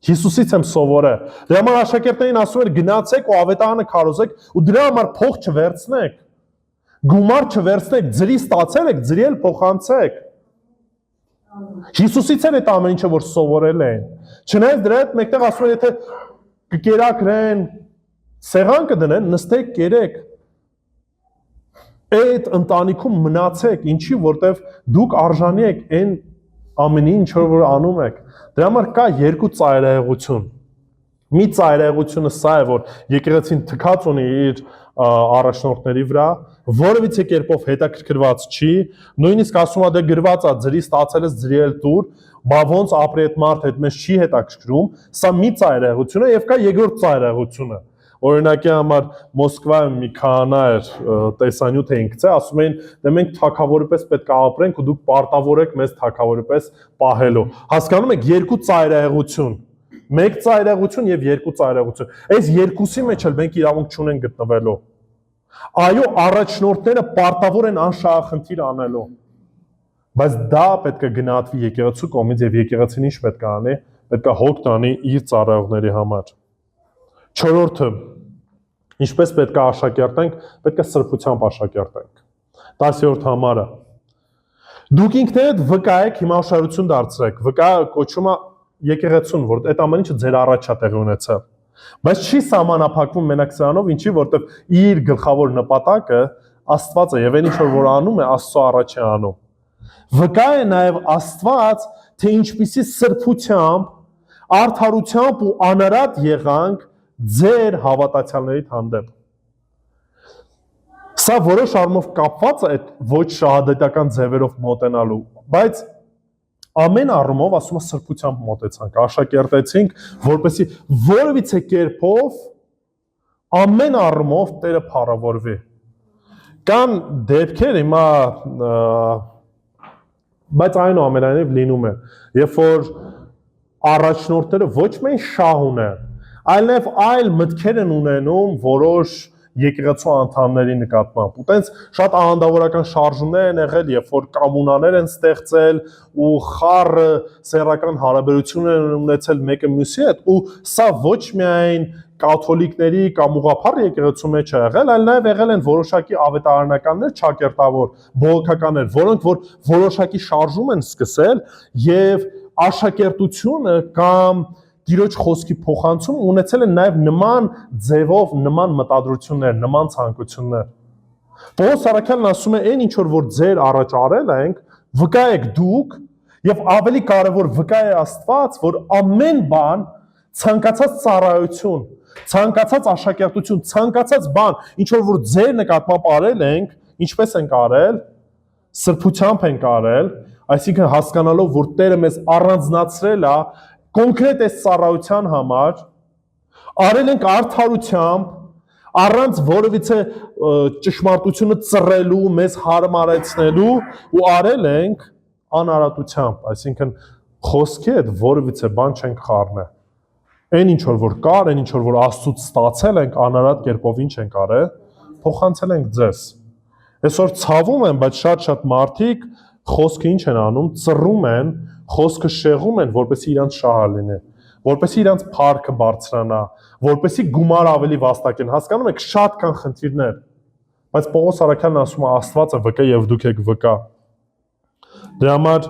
Հիսուսից եմ սովորել։ Դրա համար աշակերտներին ասում էր գնացեք ու ավետարանը քարոզեք ու դրա համար փող չվերցնեք։ Գումար չվերցնեք, ձրի ստացել եք, ձրի էլ փոխանցեք։ Հիսուսից էր այդ ամեն ինչը որ սովորել են։ Չնայած դրա հետ մեկտեղ ասում են եթե կկերակրեն, սեղան կդնեն, նստեք, կերեք։ Այդ ընտանիքում մնացեք, ինչի որտեվ դուք արժանի եք այն ամենի ինչ որ անում եք։ Դրա համար կա երկու ծայրահեղություն։ Մի ծայրահեղությունը սա է, որ եկեղեցին թքած ունի իր առաջնորդների վրա, որևիցե կերպով հետաքրքրված չի, նույնիսկ ասում է դե գրված է ձրի ստացել ես ձրի էլ տուր, բա ոնց ապրի այդ մարդը այդ մեզ չի հետաքրքրում, սա մի ծայրահեղություն է եւ կա երկրորդ ծայրահեղությունը։ Օրինակի համար Մոսկվայում մի քահանա էր տեսանյութ էինք գցել, ասում էին դե մենք թագավորի պես պետք է ապրենք ու դուք պարտավոր եք մեզ թագավորի պես պահելու։ Հասկանում եք երկու ծայրահեղություն։ Մեկ ծայրահեղություն եւ երկու ծայրահեղություն։ Այս երկուսի մեջ էլ մենք իրավունք չունենք գտնվելու։ Այո, առաջնորդները պարտավոր են անշահախնդիր անելու։ Բայց դա պետք է գնահատվի եկեղեցու կողմից եւ եկեղեցին ինչ պետք է անի, պետք է հոգ տանի իր ծառայողների համար։ Չորրորդը, ինչպես պետք է աշակերտենք, պետք է սրբությամբ աշակերտենք։ 10-րդ համարը։ Դուք ինքներդ վկա եք, հիմա ուշադրություն դարձրեք, վկա կոչումը եկեղեցուն, որ այդ ամեն ինչը ձեր առաջ է տեղի ունեցել։ Բայց չի սահմանափակվում մենակ սրանով, ինչի որտեվ իր գլխավոր նպատակը Աստված է եւ այն ինչ որ անում է, Աստծո առաջ է անում։ Վկա է նաեւ Աստված, թե ինչպիսի սրբությամբ, արդարությամբ ու անարատ եղանք ձեր հավատացյալների հանդեպ։ Սա որոշ առումով կապված է այդ ոչ շահադետական ձևերով մոտենալու, բայց ամեն առումով ասում է սրբությամբ մոտեցանք, աշակերտեցինք, որպեսզի որևիցե կերպով ամեն առումով Տերը փառավորվի։ Կան դեպքեր հիմա, բայց այնուամենայնիվ լինում է, երբ որ առաջնորդները ոչ միայն շահ ունեն, այլև այլ մտքեր են ունենում որոշ եկեղեցու անդամների նկատմամբ։ Ու տենց շատ անդավորական շարժումներ են եղել, երբ որ կոմունաներ են ստեղծել ու խառը սեռական հարաբերություններ են ունեցել մեկը մյուսի հետ, ու սա ոչ միայն կաթոլիկների կամ ուղղափառ եկեղեցու մեջ է եղել, այլ նաև եղել են որոշակի ավետարանականներ, ճակերտավոր, բողոքականներ, որոնք որ որոշակի շարժում են սկսել եւ աշակերտությունը կամ Տիրոջ խոսքի փոխանցում ունեցել են նաև նման ձևով, նման մտադրություններ, նման ցանկություններ։ Պողոս Արաքյալն ասում է, այն ինչ որ ձեր առաջ արել ենք, վկա եք դուք, եւ ավելի կարևոր վկա է Աստված, որ ամեն բան, ցանկացած ծառայություն, ցանկացած աշակերտություն, ցանկացած բան, ինչ որ ձեր նկատմամբ արել ենք, ինչպես ենք արել, սրբությամբ ենք արել, այսինքն հասկանալով, որ Տերը մեզ առանձնացրել է կոնկրետ այս ծառայության համար, արել ենք արդարությամբ, առանց որևիցե ճշմարտությունը ծռելու, մեզ հարմարեցնելու ու արել ենք անարատությամբ, այսինքն խոսքի հետ որևիցե բան չենք խառնել։ Այն ինչ որ կար, այն ինչ որ Աստծուց ստացել ենք անարատ կերպով ինչ ենք արել, փոխանցել ենք ձեզ։ Այսօր ցավում եմ, բայց շատ մարդիկ խոսքը ինչ են անում, ծռում են, խոսքը շեղում են, որպեսզի իրանց շահը լինի, որպեսզի իրանց փառքը բարձրանա, որպեսզի գումար ավելի վաստակեն։ Հասկանում եք, շատ կան խնդիրներ, բայց Պողոս Արաքյալն ասում է Աստված է վկա եւ դուք եք վկա։ Դրա համար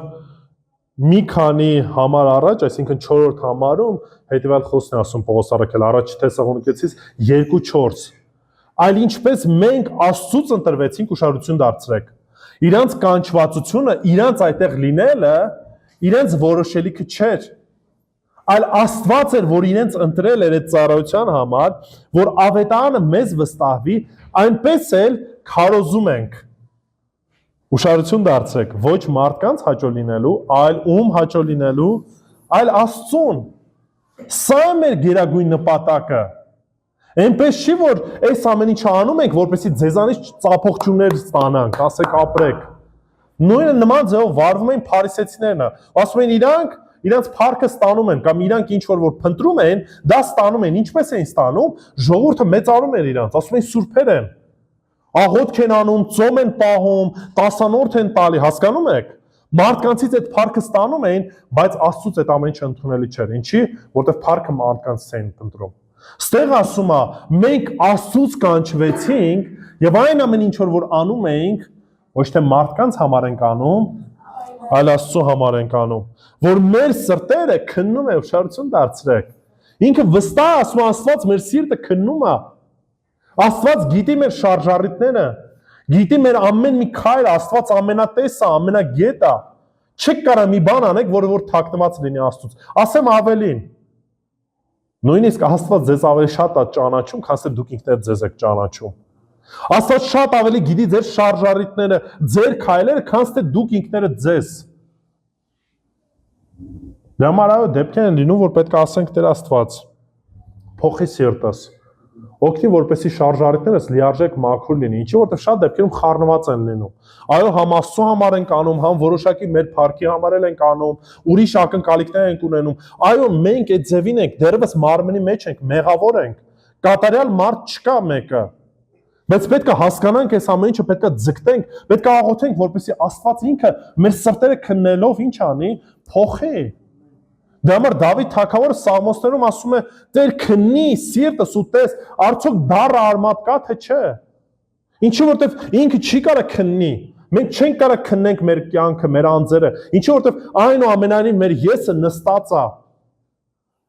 մի քանի համար առաջ, այսինքն 4-րդ համարում հետեւյալ խոսքն է ասում Պողոս Արաքյալը առաջ Թեսաղոնիկեցիս 2:4, այլ ինչպես մենք Աստծուց ընտրվեցինք, ուշադրություն դարձրեք։ Իրանց կանչվածությունը, իրանց այդտեղ լինելը իրենց որոշելիքը չէր, այլ Աստված էր, որ իրենց ընտրել էր այդ ծառայության համար, որ ավետարանը մեզ վստահվի, այնպես էլ քարոզում ենք։ Ուշադրություն դարձրեք, ոչ մարդկանց հաճո լինելու, այլ ում հաճո լինելու, այլ Աստծուն։ Սա է մեր գերագույն նպատակը։ Այնպես չի, որ այս ամեն ինչը անում ենք, որպեսզի ձեզանից ծափողջուններ ստանանք, ասեք ապրեք։ Նույնը նման ձևով վարվում են փարիսեցիներն, ասում են իրանց փառքը ստանում են, կամ իրանք ինչ որ փնտրում են, դա ստանում են, ինչպես են ստանում, ժողովուրդը մեծարում էր իրանց, ասում են սուրբեր են։ Աղոթք են անում, ծոմ են պահում, տասանորդ են տալի, հասկանում եք։ Մարդկանցից այդ փառքը ստանում էին, բայց Աստծուց այդ ամեն ինչը ընդունելի չէր։ Ինչի՞, որովհետև փառքը մարդկանց էին ընտրում։ Ստեղ ասում է, մենք Աստծուց կանչվեցինք եւ այն ամեն ինչ որ անում էինք, ոչ թե մարդկանց համար ենք անում, այլ Աստծո համար ենք անում, որ մեր սրտերը քննում է ուշադրություն դարձրեք։ Ինքը վստահ ասում Աստված մեր սիրտը քննում է։ Աստված գիտի մեր շարժառիթները, գիտի մեր ամեն մի քայլ, Աստված ամենատեսը, ամենագետը։ Չեք կարող մի բան անեք, որը որ թաքնված լինի Աստծուց։ Ասեմ ավելին։ Նույնիսկ Աստված ձեզ ավելի շատ է ճանաչում, քան թե դուք ինքներդ ձեզ եք ճանաչում։ Աստված շատ ավելի գիտի ձեր շարժառիթները, ձեր քայլերը, քան թե դուք ինքներդ ձեզ։ Դրա համար այո, դեպքեր են լինում, որ պետք է ասենք Տեր Աստված, փոխի սիրտս, օգնի, որպեսզի շարժառիթներս լիարժեք մաքուր լինի, ինչի որտեղ շատ դեպքերում խառնված են լինում։ Այո, համ Աստծո համար ենք անում, համ որոշակի մեր փառքի համար ենք անում, ուրիշ ակնկալիքներ ենք ունենում։ Այո, մենք այդ ձևին ենք, դեռևս մարմնի մեջ ենք, մեղավոր ենք։ Կատարյալ մարդ չկա մեկը։ Բայց պետք է հասկանանք այս ամեն ինչը, պետք է ձգտենք, պետք է աղոթենք, որպեսզի Աստված ինքը մեր սրտերը քննելով ինչ անի, փոխի։ Դրա համար Դավիթ թագավորը Սաղմոսներում ասում է. «Տեր քննի սիրտս ու տես, արդյոք դառը արմատ կա թե չէ»։ Ինչի որտեվ ինքը չի կարող քննի։ Մենք չենք կարող քննենք մեր կյանքը, մեր անձերը։ Ինչի որտեվ այնուամենայնիվ մեր եսը նստած է։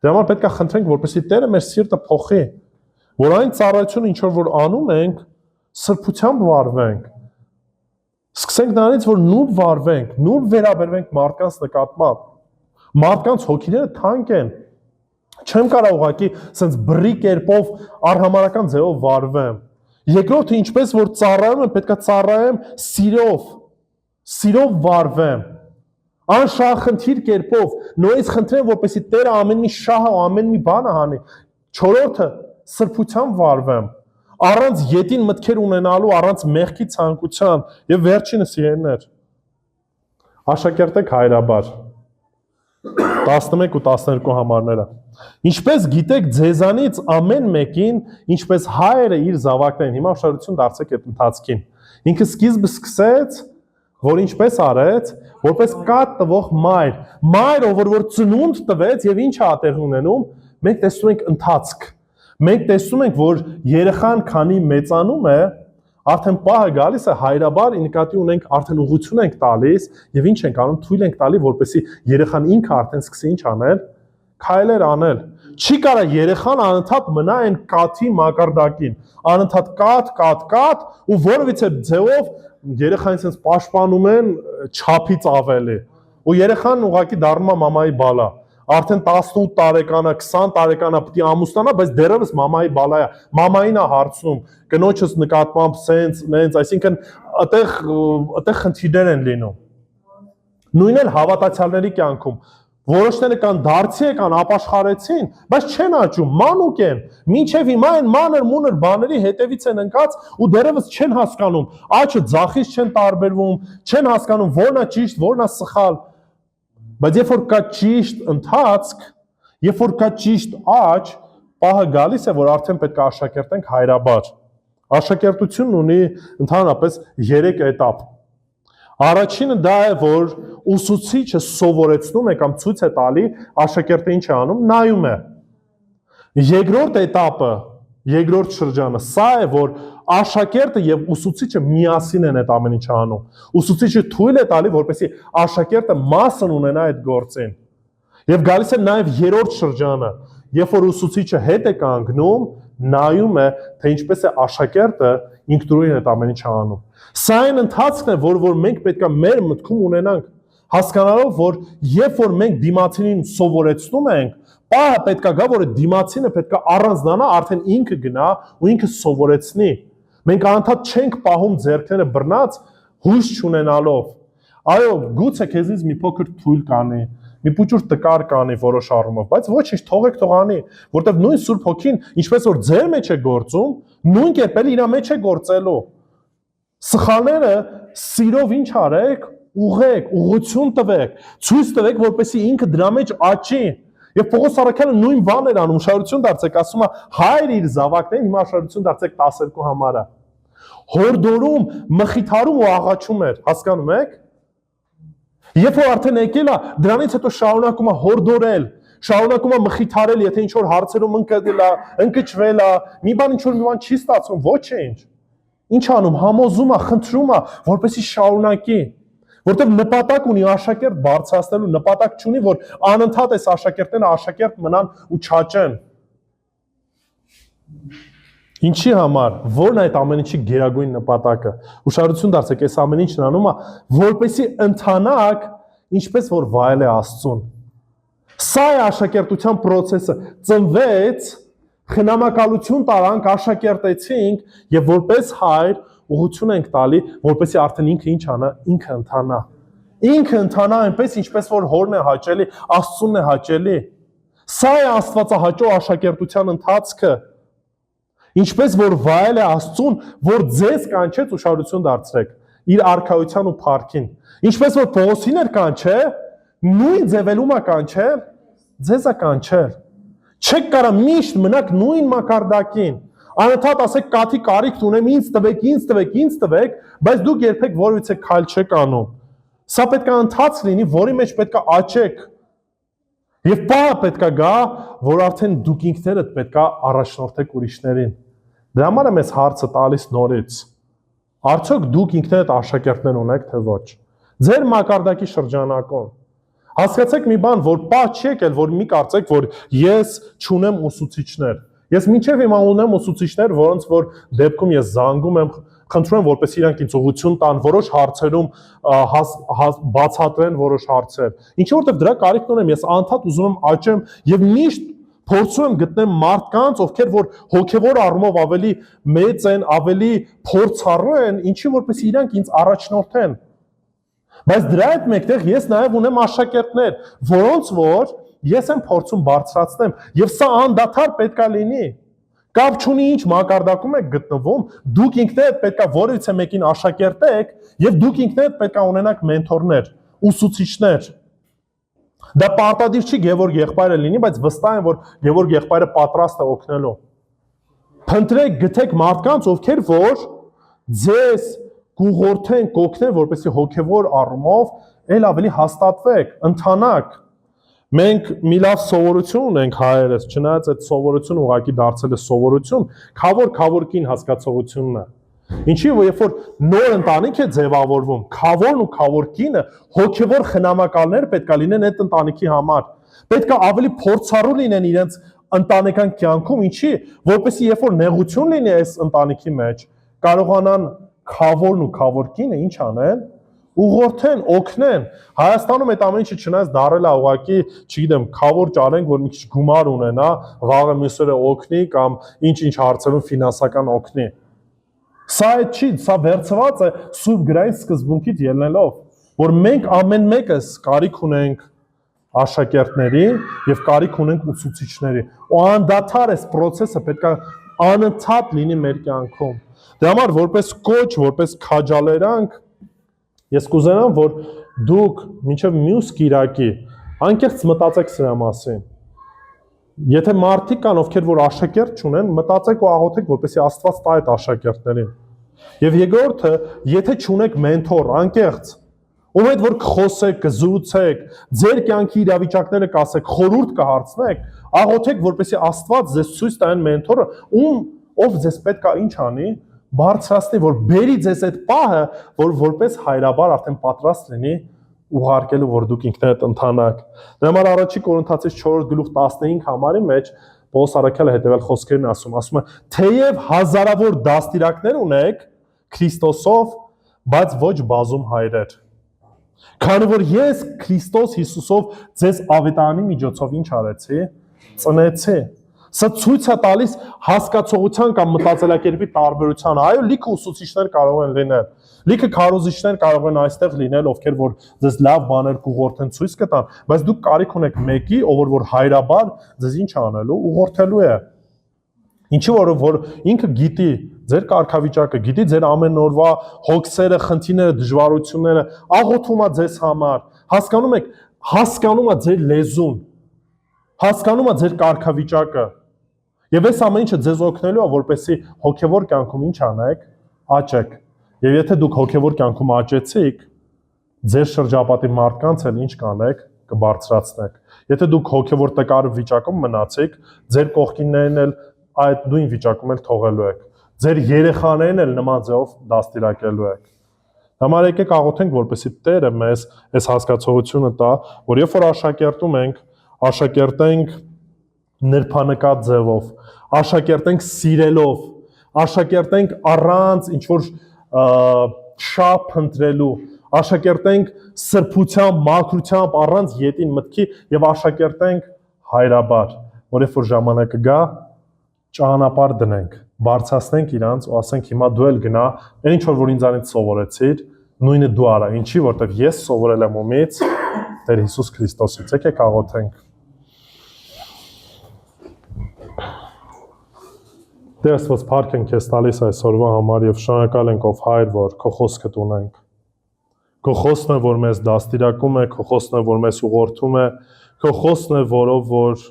Դրա համար պետք է խնդրենք, որպեսզի Տերը մեր սիրտը փոխի, որ այն ծառայությունը, ինչ որ անում ենք, սրբությամբ վարվենք։ Սկսենք նրանից, որ նուրբ վարվենք, նուրբ վերաբերվենք մարդկանց նկատմամբ։ Մարդկանց հոգիները թանկ են։ Չեմ կարող ուղղակի սենց բռի կերպով արհամարական ձևով վարվեմ։ Երկրորդը ինչպես որ ծառայում եմ, պետք է ծառայեմ սիրով վարվեմ։ Անշահախնդիր կերպով, նույնիսկ խնդրեմ, որպեսզի Տերը ամեն մի շահը, ամեն մի բանը հանի։ Չորրորդը սրբությամբ վարվեմ, առանց ետին մտքեր ունենալու, առանց մեղքի ցանկության, եւ վերջինս իրեններ։ Աշակերտեք հայրաբար 11 ու 12 համարները։ Ինչպես գիտեք ձեզանից ամեն մեկին, ինչպես հայրը իր զավակներին, հիմա ուշադրություն դարձեք այդ ընթացքին։ Ինքը սկիզբը սկսեց, որ ինչպես արեց, որպես կատ տվող մայր, մայրը, որ ծնունդ տվեց եւ ինչ է ատեղ ունենում, մենք տեսնում ենք ընթացք։ Մենք տեսնում ենք, որ երեխան քանի մեծանում է, արդեն պահը գալիս է հայրաբար, նկատի ունենք արդեն ուղղություն ենք տալիս եւ ինչ ենք անում, թույլ ենք տալի, որպեսզի երեխան ինքը արդեն սկսի ինչ անել, քայլեր անել։ Չի կարող երեխան անընդհատ մնա այն կաթի մակարդակին, անընդհատ կաթ ու որևիցե ձևով երեխային sense պաշտպանում են չափից ավելի։ Ու երեխան ուղղակի դառնում է մամայի բալա։ Արդեն 18 տարեկանը, 20 տարեկանը պետք է ամուսնանա, բայց դեռևս մամայի բալա է։ Մամային է հարցնում, կնոջս նկատմամբ սենց, նենց, այսինքն այդտեղ խնդիրներ են լինում։ Նույնն էլ հավատացյալների կյանքում։ Որոշները կան դարձի եկան, ապաշխարեցին, բայց չեն աճում, մանուկ են։ Մինչև հիմա այն մանր-մունր բաների հետևից են ընկած ու դեռևս չեն հասկանում, աճը ձախից չեն տարբերվում, չեն հասկանում որն է ճիշտ, որն է սխալ։ Բայց երբ որ կա ճիշտ ընթացք, երբ որ կա ճիշտ աճ, պահը գալիս է, որ արդեն պետք է աշակերտենք հայրաբար։ Աշակերտությունն ունի ընդհանրապես 3 этап։ Առաջինը դա է, որ ուսուցիչը սովորեցնում է կամ ցույց է տալի, աշակերտը ինչ է անում, նայում է։ Երկրորդ этаպը, երկրորդ շրջանը, սա է, որ աշակերտը եւ ուսուցիչը միասին են այդ ամեն ինչը անում։ Ուսուցիչը թույլ է տալի, որպեսզի աշակերտը մասն ունենա այդ գործին։ Եվ գալիս է նաեւ երրորդ շրջանը, երբ որ ուսուցիչը հետ է կանգնում, նայում է, թե ինչպես է աշակերտը ինքնուրույն այդ ամեն ինչը անում։ Սա այն ընթացքն է, որ մենք պետք է մեր մտքում ունենանք, հասկանալով, որ երբ որ մենք դիմացինին սովորեցնում ենք, պահը պետք է գա, որ դիմացինը պետք է առանձնանա, արդեն ինքը գնա ու ինքը սովորեցնի։ Մենք անընդհատ չենք պահում ձեռքները բռնած, հույս չունենալով։ Այո, գուցե քեզնից մի փոքր թույլ կանի, մի փոքր տկար կանի որոշ առումով, բայց ոչինչ, թողեք թող անի, որտեղ նույն Սուրբ Հոգին, ինչպես որ ձեր մեջ է գործում, նույն կերպ էլ իր մեջ է գործելու։ Սխալները սիրով ինչ արեք, ուղեք, ուղղություն տվեք, ցույց տվեք, որպեսզի ինքը դրա մեջ աճի։ Եվ Պողոս առաքյալը նույն բանն էր անում, շարություն դարձեք, ասում է, հայր իր զավակներին, հիմա շարություն դարձեք 12 համարը։ Հորդորում, մխիթարում ու աղաչում էր, հասկանում եք։ Երբ որ արդեն եկել է, դրանից հետո շարունակում է հորդորել, շարունակում է մխիթարել, եթե ինչ որ հարցերում ընկճվել է, մի բան ինչ որ մի բան չի ստացվում, ոչինչ։ Ինչ անում, համոզում է, խնդրում է, որպեսզի շարունակի, որտեղ նպատակ ունի աշակերտ բարձրացնելու, նպատակ չունի, որ անընդհատ այս աշակերտները աշակերտ մնան ու չաճեն։ Ինչի համար, որն է այդ ամեն ինչի գերագույն նպատակը։ Ուշադրություն դարձեք, այս ամեն ինչն անում է, որպեսզի ընթանաք, ինչպես որ վայել է Աստծուն։ Սա է աշակերտության process-ը, ծնվեց, խնամակալություն տարանք, աշակերտեցինք եւ որպես հայր ուղղություն ենք տալի, որպեսզի արդեն ինքը ինչ անա, ինքը ընթանա։ Ինքը ընթանա այնպես, ինչպես որ հորն է հաճելի, Աստծուն է հաճելի։ Սա է Աստվածահաճո աշակերտության ընթացքը։ Ինչպես որ վայել է Աստծուն, որ ձեզ կանչեց ուշադրություն դարձրեք իր արքայության ու փառքին։ Ինչպես որ Պողոսին էր կանչել, նույն ձևելում է կանչել, ձեզ է կանչել։ Չեք կարա միշտ մնաք նույն մակարդակին։ Անընդհատ ասեք կաթի կարիք ունեմ, ինձ տվեք, ինձ տվեք, ինձ տվեք, բայց դուք երբեք որևիցե քայլ չեք անում։ Սա պետք է ընթաց լինի, որի մեջ պետք է աճեք։ Եվ պահը պետք է գա, որ արդեն դուք ինքներդ պետք է առաջնորդեք ուրիշներին։ Դրա համար է մեզ հարցը տալիս նորից։ Արդյոք դուք ինքներդ աշակերտներ ունեք, թե ոչ։ Ձեր մակարդակի շրջանակում։ Հասկացեք մի բան, որ պահ չի եկել, որ մի կարծեք, որ ես չունեմ ուսուցիչներ։ Ես մինչև հիմա ունեմ ուսուցիչներ, որոնց որ դեպքում ես զանգում եմ, խնդրում եմ, որպես իրանք ինձ ուղղություն տան, որոշ հարցերում բացատրեն որոշ հարցեր։ Ինչի որտեղ դրա կարիքն ունեմ, ես անդադ ուզում եմ աճեմ եւ միշտ փորձում եմ գտնել մարդկանց, ովքեր որ հոգեվոր առումով ավելի մեծ են, ավելի փորձառու են, ինչի որպես իրանք ինձ առաջնորդեն։ Բայց դրա հետ մեկտեղ ես նաև ունեմ աշակերտներ, որոնց որ ես եմ փորձում բարձրացնեմ, եւ սա անդադար պետք է լինի։ Կապ չունի ինչ մակարդակում եք գտնվում, դուք ինքներդ պետք է որևիցե մեկին աշակերտեք, եւ դուք ինքներդ պետք է ունենաք մենթորներ, ուսուցիչներ։ Դա պարտադիր չի Գևորգ եղբայրը լինի, բայց վստահ եմ, որ Գևորգ եղբայրը պատրաստ է օգնելու։ Փնտրեք, գտեք մարդկանց, ովքեր որ ձեզ կուղղորդեն, կօգնեն, որպեսզի հոգևոր առումով ել ավելի հաստատվեք, ընթանաք։ Մենք մի լավ սովորություն ունենք հայերս, չնայած այդ սովորությունը ուղղակի դարձել է սովորություն, քավոր-քավորքին հասկացողությունն է։ Ինչի որ երբ որ նոր ընտանիք է ձևավորվում, քավորն ու քավորքինը հոգևոր խնամակալներ պետք է լինեն այդ ընտանիքի համար։ Պետք է ավելի փորձառու լինեն իրենց ընտանեկան կյանքում, ինչի, որպեսզի երբ որ նեղություն լինի այս ընտանիքի մեջ, կարողանան քավորն ու քավորքինը ինչ անեն, ուղղորդեն, օգնեն։ Հայաստանում այդ ամեն ինչը չնայած դարել է ուղղակի, չգիտեմ, քավոր ճարենք, որ մի քիչ գումար ունենա, վաղը մյուսերը օգնի կամ ինչ-ինչ հարցերում ֆինանսական օգնի։ Սա այդ չի, սա վերցված է սուրբ գրային սկզբունքից ելնելով, որ մենք ամեն մեկս կարիք ունենք աշակերտների եւ կարիք ունենք ուսուցիչների։ Ու անդադար այս process-ը պետք է անընդհատ լինի մեր կյանքում։ Դրա համար որպես կոչ, որպես քաջալերանք ես կուզենամ, որ դուք մինչև մյուս կիրակի անկեղծ մտածեք սրա մասին։ Եթե մարդիկ կան, ովքեր որ աշակերտ չունեն, մտածեք ու աղոթեք, որպեսզի Աստված տա այդ աշակերտներին։ Եվ երկրորդը, եթե չունեք մենթոր, անկեղծ, ում հետ որ կխոսեք, կզրուցեք, ձեր կյանքի իրավիճակները կասեք, խորհուրդ կհարցնեք, աղոթեք, որպեսզի Աստված ձեզ ցույց տա այն մենթորը, ով ձեզ պետք է ինչ անի, բարձրացնի, որ բերի ձեզ այդ պահը, որ որպես հայրաբար արդեն պատրաստ լինի ուղարկելու, որ դուք ինքներդ ընթանաք։ Դրա համար առաջի Կորինթացիս 4:15 համարի մեջ Պողոս առաքյալը հետևյալ խոսքերն ասում է. թեև հազարավոր դաստիարակներ ունեք Քրիստոսով, բայց ոչ բազում հայրեր։ Քանի որ ես Քրիստոս Հիսուսով ձեզ ավետարանի միջոցով ինչ արեցի, ծնեցի։ Սա ցույց է տալիս հասկացողության կամ մտածելակերպի տարբերությունը։ Այո, լիքը ուսուցիչներ կարող են լինել։ Լիքը քարոզիչներ կարող են այստեղ լինել, ովքեր որ ձեզ լավ բաներ կուղղորդեն ցույց կտան, բայց դուք կարիք ունեք մեկի, ով որ հայրաբար ձեզ ինչ անելու, ուղղորդելու է։ Ինչի որ ինքը գիտի ձեր կարգավիճակը, գիտի ձեր ամեն օրվա հոգսերը, խնդիրները, դժվարությունները, աղոթում է ձեզ համար, հասկանում եք, հասկանում է ձեր լեզուն, հասկանում է ձեր կարգավիճակը։ Եվ այս ամեն ինչը ձեզ օգնելու է, որպեսզի հոգևոր կյանքում ինչ անեք, աճեք։ Եվ եթե դուք հոգևոր կյանքում աճեցիք, ձեր շրջապատի մարդկանց էլ ինչ կանեք, կբարձրացնեք։ Եթե դուք հոգևոր տկար վիճակում մնացիք, ձեր կողքիններն էլ այդ նույն վիճակում էլ թողելու եք։ Ձեր երեխաներն էլ նման ձևով դաստիարակելու եք։ Համար եկեք աղոթենք, որպեսզի Տերը մեզ այս հասկացողությունը տա, որ երբ որ աշակերտում ենք, աշակերտենք նրբանկատ ձևով, աշակերտենք սիրելով, աշակերտենք առանց ինչ որ շապ ընտրելու, աշակերտենք սրբությամբ, մաքրությամբ, առանց ետին մտքի եւ աշակերտենք հայրաբար, որ երբ որ ժամանակը գա, ճանապարհ դնենք, բարձրացնենք իրանց ու ասենք հիմա դու էլ գնա, այն ինչ որ ինձանից սովորեցիր, նույնը դու արա, ինչի որտեվ ես սովորել եմ ումից Տեր Հիսուս Քրիստոսից։ Եկեք աղոթենք։ Տեր Աստված, փառք ենք քեզ տալիս այսօրվա համար եւ շնորհակալ ենք ով Հայր, որ քո խոսքը ունենք։ Քո խոսքն է, որ մեզ դաստիարակում է, քո խոսքն է, որ մեզ ուղղորդում է, քո խոսքն է, որով որ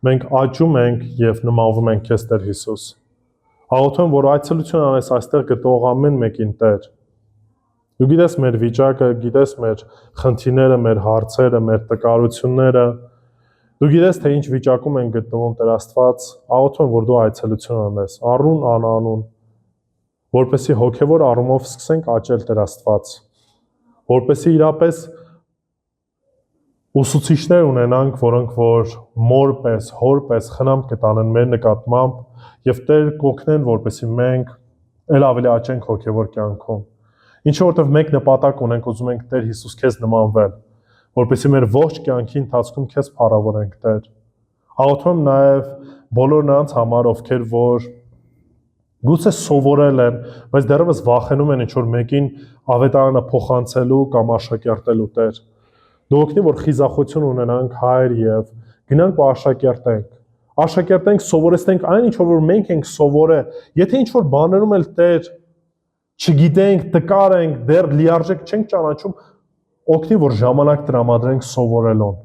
մենք աճում ենք եւ նմանվում ենք քեզ Տեր Հիսուս։ Աղոթում որ այցելություն անես այստեղ գտնող ամեն մեկին Տեր։ Դու գիտես մեր վիճակը, գիտես մեր խնդիրները, մեր հարցերը, մեր տկարությունները։ Դու գիտես թե ինչ վիճակում են գտնվում Տեր Աստված, աղոթում որ դու այցելություն անես, առուն անանուն, որպեսզի հոգևոր առումով սկսենք աճել Տեր Աստված, որպեսզի իրապես ուսուցիչներ ունենանք, որոնք որ մոր պես, հոր պես խնամք կտանեն մեր նկատմամբ եւ Տեր կօգնեն, որպեսզի մենք ել ավելի աճենք հոգևոր կյանքում։ Ինչը որտեվ մեկ նպատակ ունենք, ուզում ենք Տեր Հիսուս քեզ նմանվել, որպեսզի մեր ողջ կյանքի ընթացքում քեզ փառավորենք Տեր։ Աղոթում նաեւ բոլոր նրանց համար, ովքեր որ գուցե սովորել են, բայց դեռևս վախենում են ինչ-որ մեկին ավետարանը փոխանցելու կամ աշակերտելու Տեր։ Դու օգնի, որ խիզախություն ունենանք Հայր եւ գնանք ու աշակերտենք, սովորեցնենք այն ինչ որ մենք ենք սովորել։ Եթե ինչ որ բաներում էլ Տեր չգիտենք, տկար ենք, դեռ լիարժեք չենք ճանաչում, օգնի, որ ժամանակ տրամադրենք սովորելուն։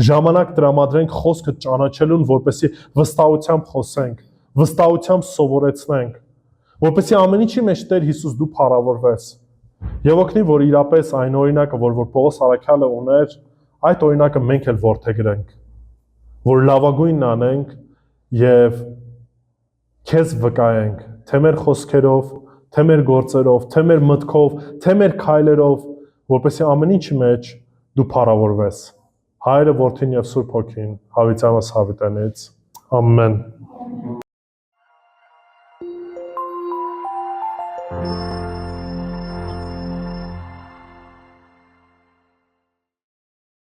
Ժամանակ տրամադրենք խոսքը ճանաչելուն, որպեսզի վստահությամբ խոսենք, վստահությամբ սովորեցնենք, որպեսզի ամեն ինչի մեջ Տեր Հիսուս դու փառավորվես։ Եվ օգնի, որ իրապես այն օրինակը, որ Պողոս Արաքյալը ուներ, այդ օրինակը մենք էլ որդեգրենք, որ լավագույնն անենք եւ քեզ վկայենք, թե մեր խոսքերով, թե մեր գործերով, թե մեր մտքով, թե մեր քայլերով, որպեսզի ամեն ինչի մեջ դու փառավորվես։ Հայրը, Որդին եւ Սուրբ Հոգին, հավիտյանս հավիտենից։ Ամեն։